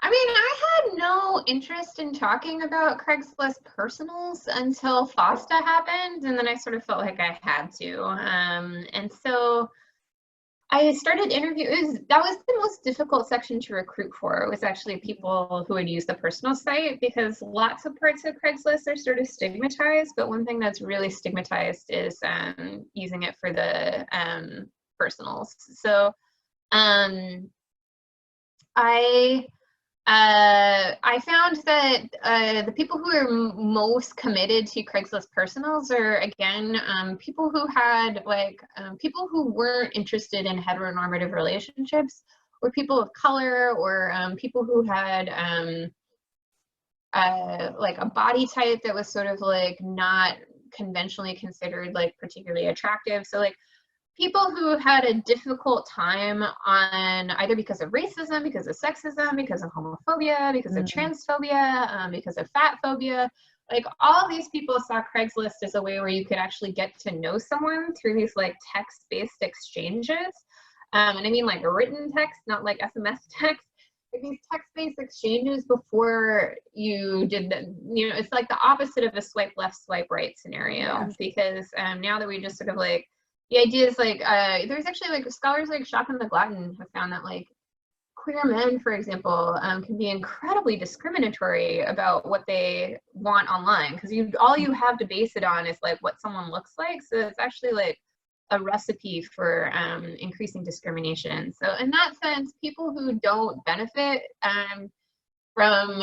I had no interest in talking about Craigslist personals until FOSTA happened, and then I sort of felt like I had to. And so I started interviewing. That was the most difficult section to recruit for. It was actually people who would use the personal site, because lots of parts of Craigslist are sort of stigmatized, but one thing that's really stigmatized is using it for the personals. So I found that the people who are most committed to Craigslist personals are, again, people who had people who weren't interested in heteronormative relationships, or people of color, or people who had a body type that was sort of not conventionally considered particularly attractive. So people who had a difficult time on either because of racism, because of sexism, because of homophobia, because of transphobia, because of fat phobia. All of these people saw Craigslist as a way where you could actually get to know someone through these text-based exchanges. And I mean written text, not SMS text. These text-based exchanges before you did the, it's the opposite of a swipe left, swipe right scenario. Yeah. Because now that we just sort of the idea is there's actually scholars like Shotgun McGlatten have found that queer men, for example, can be incredibly discriminatory about what they want online, because all you have to base it on is what someone looks like. So it's actually a recipe for increasing discrimination. So in that sense, people who don't benefit from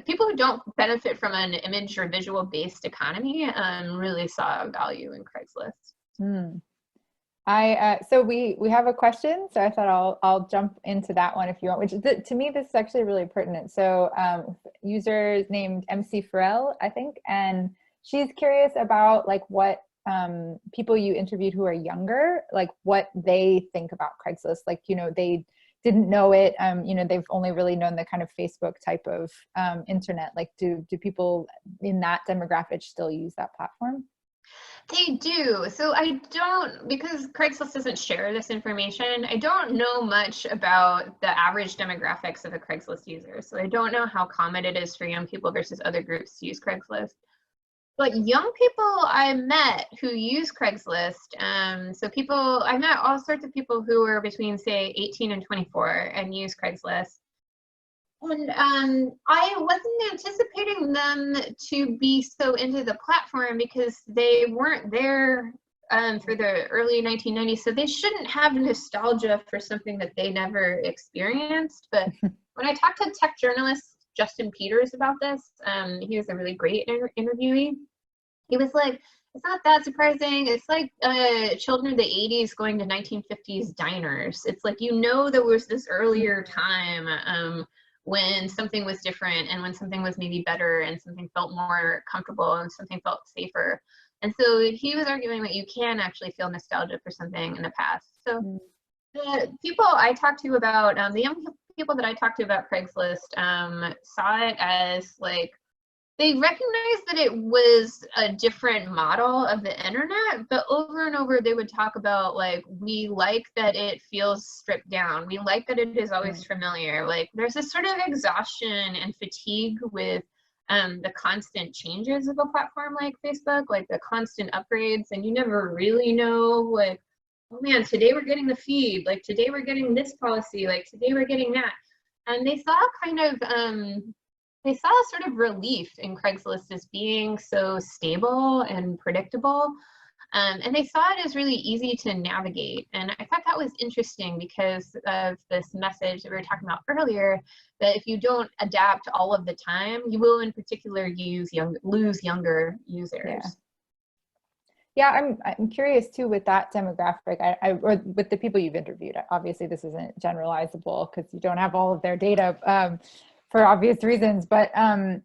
people who don't benefit from an image or visual based economy really saw value in Craigslist. So we have a question, so I thought I'll jump into that one if you want, which is, to me this is actually really pertinent. So user named MC Farrell, I think, and she's curious about what people you interviewed who are younger, what they think about Craigslist. They didn't know it, they've only really known the kind of Facebook type of internet. Do people in that demographic still use that platform? They do. So I don't, because Craigslist doesn't share this information, I don't know much about the average demographics of a Craigslist user. So I don't know how common it is for young people versus other groups to use Craigslist. But young people I met who use Craigslist, I met all sorts of people who were between, say, 18 and 24 and use Craigslist. And I wasn't anticipating them to be so into the platform, because they weren't there for the early 1990s, so they shouldn't have nostalgia for something that they never experienced. But when I talked to tech journalist Justin Peters about this, he was a really great interviewee. He was like, it's not that surprising. It's children of the 80s going to 1950s diners. It's there was this earlier time when something was different, and when something was maybe better, and something felt more comfortable, and something felt safer. And so he was arguing that you can actually feel nostalgia for something in the past. So the people I talked to about, the young people that I talked to about Craigslist saw it as they recognized that it was a different model of the internet, but over and over they would talk about we like that it feels stripped down. We like that it is always familiar. There's this sort of exhaustion and fatigue with the constant changes of a platform like Facebook, the constant upgrades, and you never really know oh man, today we're getting the feed, today we're getting this policy, today we're getting that. And they saw they saw sort of relief in Craigslist as being so stable and predictable. And they saw it as really easy to navigate. And I thought that was interesting because of this message that we were talking about earlier, that if you don't adapt all of the time, you will in particular lose younger users. Yeah. Yeah, I'm curious too with that demographic, or with the people you've interviewed. Obviously, this isn't generalizable because you don't have all of their data for obvious reasons. But you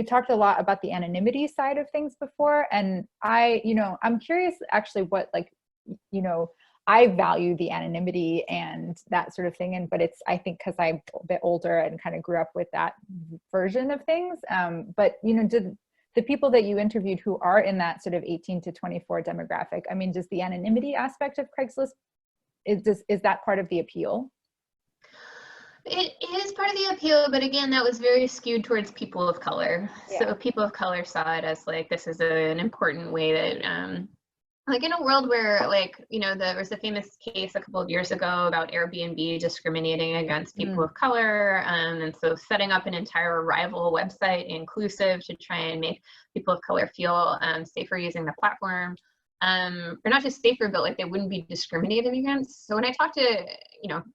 talked a lot about the anonymity side of things before, and I'm curious actually what I value the anonymity and that sort of thing, but it's I think because I'm a bit older and kind of grew up with that version of things. But did the people that you interviewed who are in that sort of 18 to 24 demographic, I mean, does the anonymity aspect of Craigslist, is that part of the appeal? It is part of the appeal, but again, that was very skewed towards people of color. Yeah. So people of color saw it as like, this is an important way that, like in a world where there was a famous case a couple of years ago about Airbnb discriminating against people of color. And so setting up an entire rival website inclusive to try and make people of color feel safer using the platform. Or not just safer, but like they wouldn't be discriminated against. So when I talked to,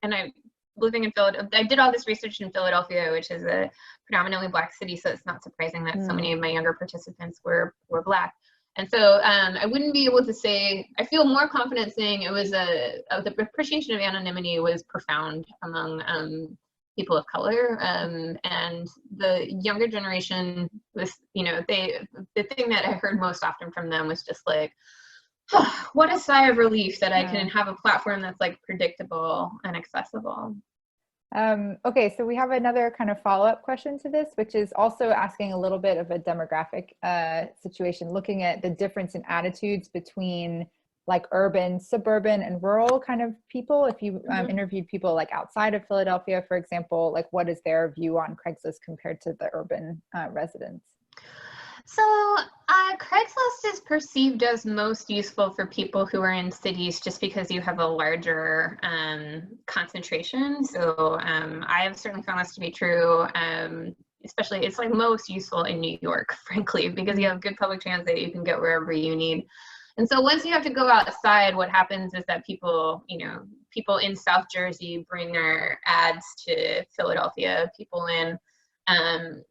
and I living in Philadelphia, I did all this research in Philadelphia, which is a predominantly Black city. So it's not surprising that so many of my younger participants were Black. And so I wouldn't be able to say, I feel more confident saying it was the appreciation of anonymity was profound among people of color. And the younger generation was, the thing that I heard most often from them was just like, oh, what a sigh of relief that I can have a platform that's like predictable and accessible. Okay, so we have another kind of follow-up question to this, which is also asking a little bit of a demographic situation, looking at the difference in attitudes between like urban, suburban, and rural kind of people. If you interviewed people like outside of Philadelphia, for example, like what is their view on Craigslist compared to the urban residents? So Craigslist is perceived as most useful for people who are in cities just because you have a larger concentration. So I have certainly found this to be true. Especially, it's like most useful in New York, frankly, because you have good public transit, you can get wherever you need. And so once you have to go outside, what happens is that people in South Jersey bring their ads to Philadelphia, people in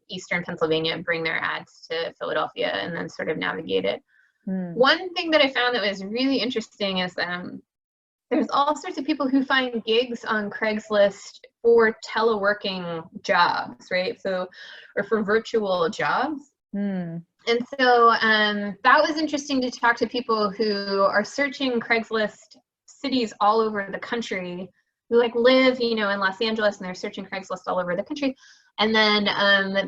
Eastern Pennsylvania bring their ads to Philadelphia and then sort of navigate it. One thing that I found that was really interesting is there's all sorts of people who find gigs on Craigslist for teleworking jobs, right? So, or for virtual jobs. And so that was interesting to talk to people who are searching Craigslist cities all over the country, who like live, in Los Angeles, and they're searching Craigslist all over the country. And then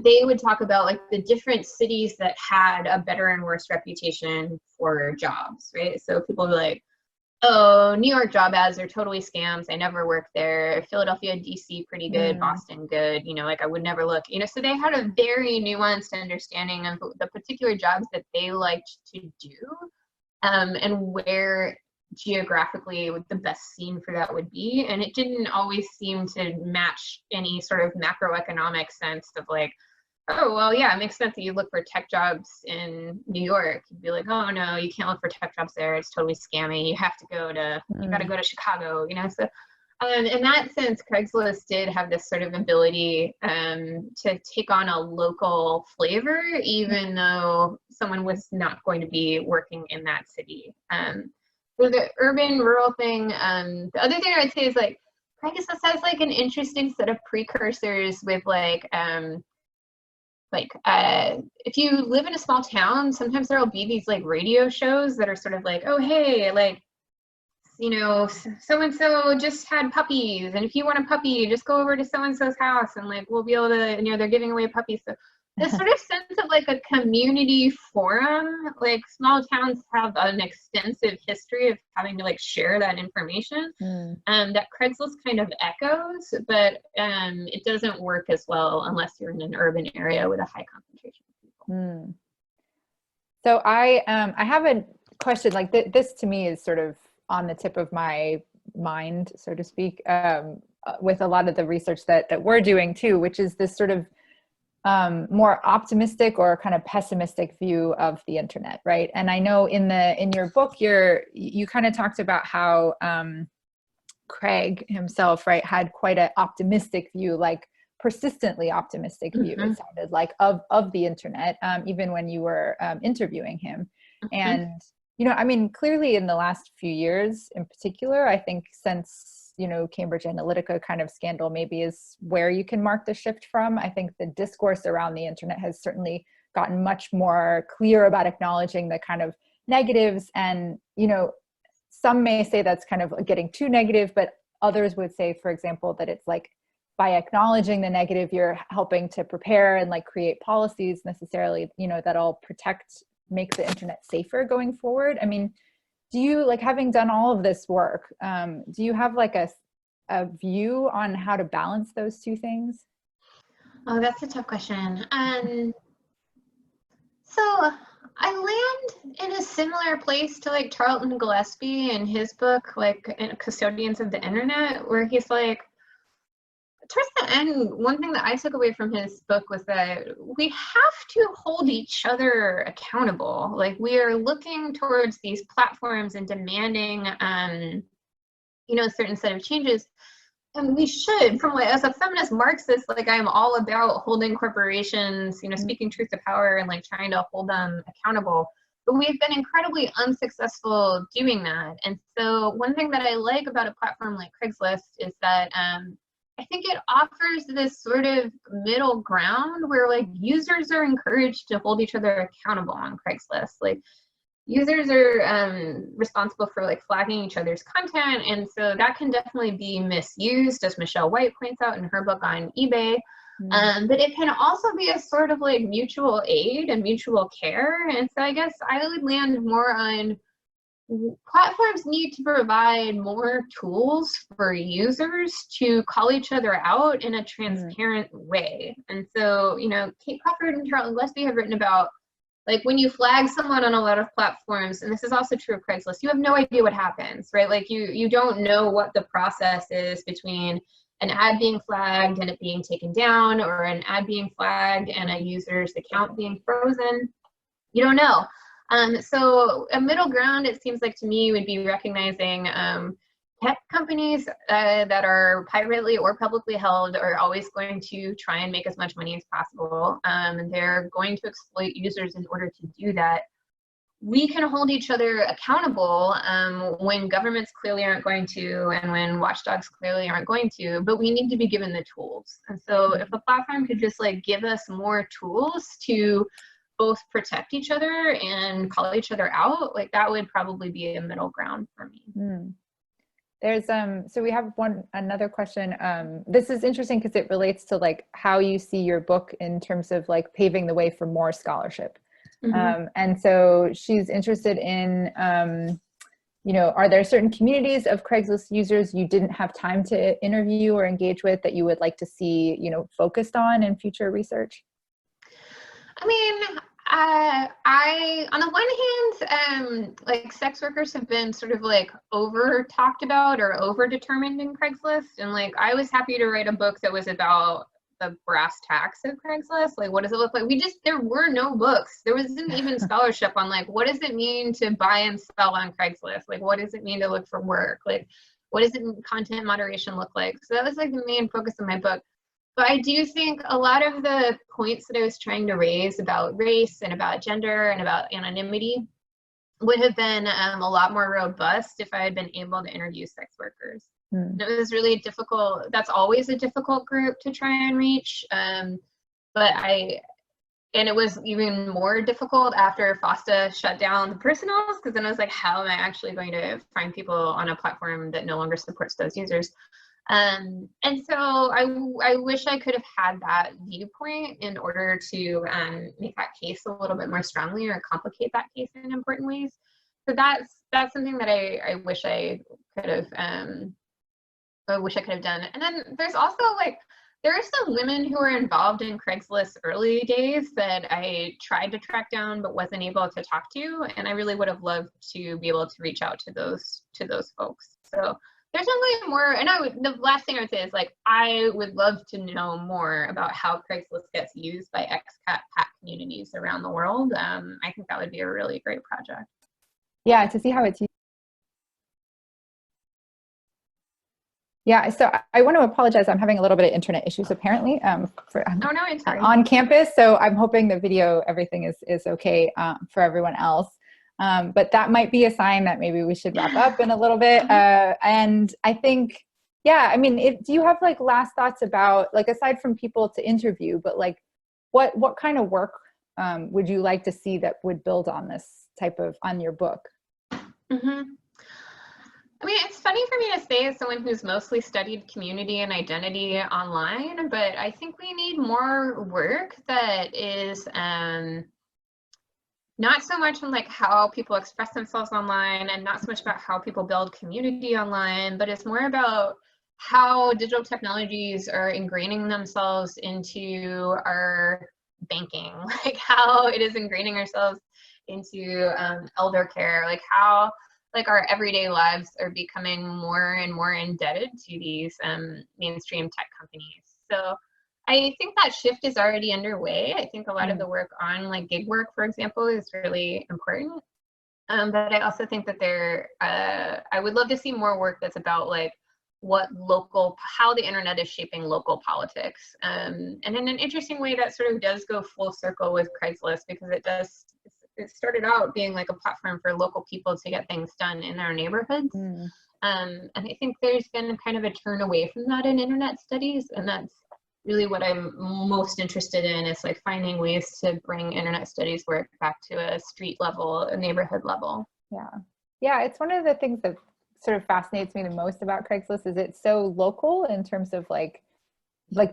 they would talk about like the different cities that had a better and worse reputation for jobs, right? So people were like, oh, New York job ads are totally scams. I never worked there. Philadelphia, DC, pretty good. Boston, good. Like I would never look. So they had a very nuanced understanding of the particular jobs that they liked to do, and where geographically what the best scene for that would be. And it didn't always seem to match any sort of macroeconomic sense of like, oh, well, yeah, it makes sense that you look for tech jobs in New York. You'd be like, oh no, you can't look for tech jobs there. It's totally scammy. You have to go to, you got to go to Chicago, So in that sense, Craigslist did have this sort of ability to take on a local flavor, even though someone was not going to be working in that city. For the urban rural thing, the other thing I would say is like Craigslist has like an interesting set of precursors with if you live in a small town, sometimes there'll be these like radio shows that are sort of like, oh hey, like so and so just had puppies, and if you want a puppy, just go over to so and so's house, and like we'll be able to, they're giving away puppies. So this sort of sense of like a community forum, like small towns have an extensive history of having to like share that information, that Craigslist kind of echoes, but it doesn't work as well unless you're in an urban area with a high concentration of people. So I have a question, like this to me is sort of on the tip of my mind, so to speak, with a lot of the research that we're doing too, which is this sort of more optimistic or kind of pessimistic view of the internet, right? And I know in your book, you kind of talked about how Craig himself, right, had quite an optimistic view, like persistently optimistic view, it sounded like, of the internet, even when you were interviewing him. And, you know, I mean, clearly in the last few years in particular, I think since, you know, Cambridge Analytica kind of scandal maybe is where you can mark the shift from. I think the discourse around the internet has certainly gotten much more clear about acknowledging the kind of negatives. And, you know, some may say that's kind of getting too negative, but others would say, for example, that it's like by acknowledging the negative, you're helping to prepare and like create policies necessarily, you know, that'll make the internet safer going forward. I mean, do you, like, having done all of this work, do you have like a view on how to balance those two things? Oh, that's a tough question. So I land in a similar place to like Charlton Gillespie in his book, like Custodians of the Internet, where he's like, towards the end, one thing that I took away from his book was that we have to hold each other accountable. Like, we are looking towards these platforms and demanding, you know, a certain set of changes. And we should, from like, as a feminist Marxist, like, I'm all about holding corporations, you know, speaking truth to power and like trying to hold them accountable. But we've been incredibly unsuccessful doing that. And so one thing that I like about a platform like Craigslist is that I think it offers this sort of middle ground where like users are encouraged to hold each other accountable on Craigslist. Like, users are responsible for like flagging each other's content, and so that can definitely be misused, as Michelle White points out in her book on eBay. But it can also be a sort of like mutual aid and mutual care. And so I guess I would land more on platforms need to provide more tools for users to call each other out in a transparent way. And so, you know, Kate Crawford and Charlton Gillespie have written about, like, when you flag someone on a lot of platforms, and this is also true of Craigslist, you have no idea what happens, right? Like, you don't know what the process is between an ad being flagged and it being taken down, or an ad being flagged and a user's account being frozen. You don't know. So a middle ground, it seems like to me, would be recognizing tech companies that are privately or publicly held are always going to try and make as much money as possible. And they're going to exploit users in order to do that. We can hold each other accountable when governments clearly aren't going to, and when watchdogs clearly aren't going to, but we need to be given the tools. And so if a platform could just like give us more tools to both protect each other and call each other out, like, that would probably be a middle ground for me. There's so we have another question. This is interesting because it relates to like how you see your book in terms of like paving the way for more scholarship. And so she's interested in, you know, are there certain communities of Craigslist users you didn't have time to interview or engage with that you would like to see, you know, focused on in future research? I mean, I on the one hand, like, sex workers have been sort of like over talked about or over determined in Craigslist, and like, I was happy to write a book that was about the brass tacks of Craigslist. Like, what does it look like? There were no books. There wasn't even scholarship on like, what does it mean to buy and sell on Craigslist? Like, what does it mean to look for work? Like, what does content moderation look like? So that was like the main focus of my book. But I do think a lot of the points that I was trying to raise about race and about gender and about anonymity would have been a lot more robust if I had been able to interview sex workers. And it was really difficult. That's always a difficult group to try and reach. And it was even more difficult after FOSTA shut down the personals, because then I was like, how am I actually going to find people on a platform that no longer supports those users? And so I wish I could have had that viewpoint in order to make that case a little bit more strongly, or complicate that case in important ways. So that's something that I wish I could have done. And then there's also like, there are some women who were involved in Craigslist early days that I tried to track down but wasn't able to talk to, and I really would have loved to be able to reach out to those folks. So There's definitely more, and the last thing I would say is like, I would love to know more about how Craigslist gets used by expat communities around the world. I think that would be a really great project. Yeah, to see how it's used. Yeah, so I want to apologize. I'm having a little bit of internet issues apparently Oh no, it's fine. on campus. So I'm hoping the video, everything is okay for everyone else. But that might be a sign that maybe we should wrap up in a little bit. And I think, yeah, I mean, do you have like last thoughts about, like, aside from people to interview, but like what kind of work would you like to see that would build on this type of, on your book? I mean, it's funny for me to say as someone who's mostly studied community and identity online, but I think we need more work that is not so much on like how people express themselves online and not so much about how people build community online, but it's more about how digital technologies are ingraining themselves into our banking, like how it is ingraining ourselves into elder care, like how like our everyday lives are becoming more and more indebted to these mainstream tech companies. So I think that shift is already underway. I think a lot of the work on like gig work, for example, is really important. But I also think that I would love to see more work that's about like how the internet is shaping local politics. And in an interesting way that sort of does go full circle with Craigslist, because it started out being like a platform for local people to get things done in their neighborhoods. And I think there's been kind of a turn away from that in internet studies, and that's really what I'm most interested in, is like finding ways to bring internet studies work back to a street level, a neighborhood level. Yeah, it's one of the things that sort of fascinates me the most about Craigslist is it's so local in terms of like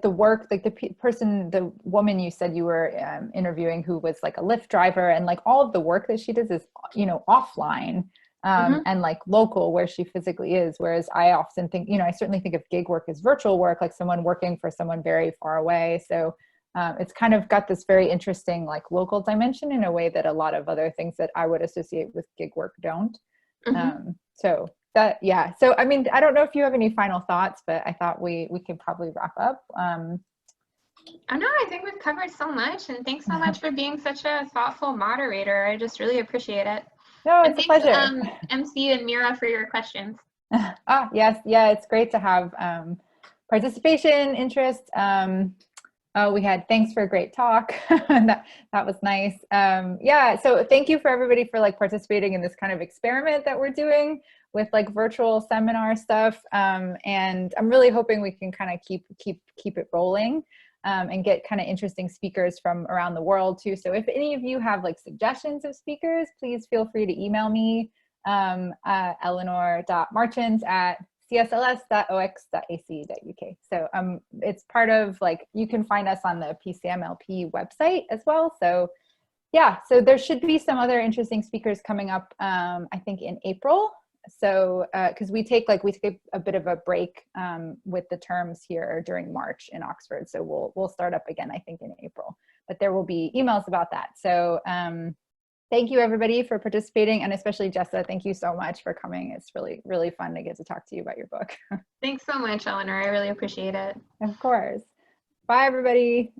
the work, like the woman you said you were interviewing who was like a Lyft driver, and like all of the work that she does is, you know, offline and like local where she physically is. Whereas I often think, you know, I certainly think of gig work as virtual work, like someone working for someone very far away. So it's kind of got this very interesting like local dimension in a way that a lot of other things that I would associate with gig work don't. So that, yeah. So, I mean, I don't know if you have any final thoughts, but I thought we could probably wrap up. Oh no, I think we've covered so much, and thanks so much for being such a thoughtful moderator. I just really appreciate it. No, it's a pleasure. MC and Mira, for your questions. Yes. Yeah, it's great to have participation, interest. We had thanks for a great talk. that was nice. Yeah, so thank you for everybody for like participating in this kind of experiment that we're doing with like virtual seminar stuff. And I'm really hoping we can kind of keep it rolling and get kind of interesting speakers from around the world too. So if any of you have like suggestions of speakers, please feel free to email me, eleanor.marchant@csls.ox.ac.uk. So it's part of like, you can find us on the PCMLP website as well. So yeah, so there should be some other interesting speakers coming up, I think in April. So because we take a bit of a break with the terms here during March in Oxford. So we'll start up again, I think in April, but there will be emails about that. So thank you everybody for participating, and especially Jessa, thank you so much for coming. It's really, really fun to get to talk to you about your book. Thanks so much, Eleanor. I really appreciate it. Of course. Bye everybody.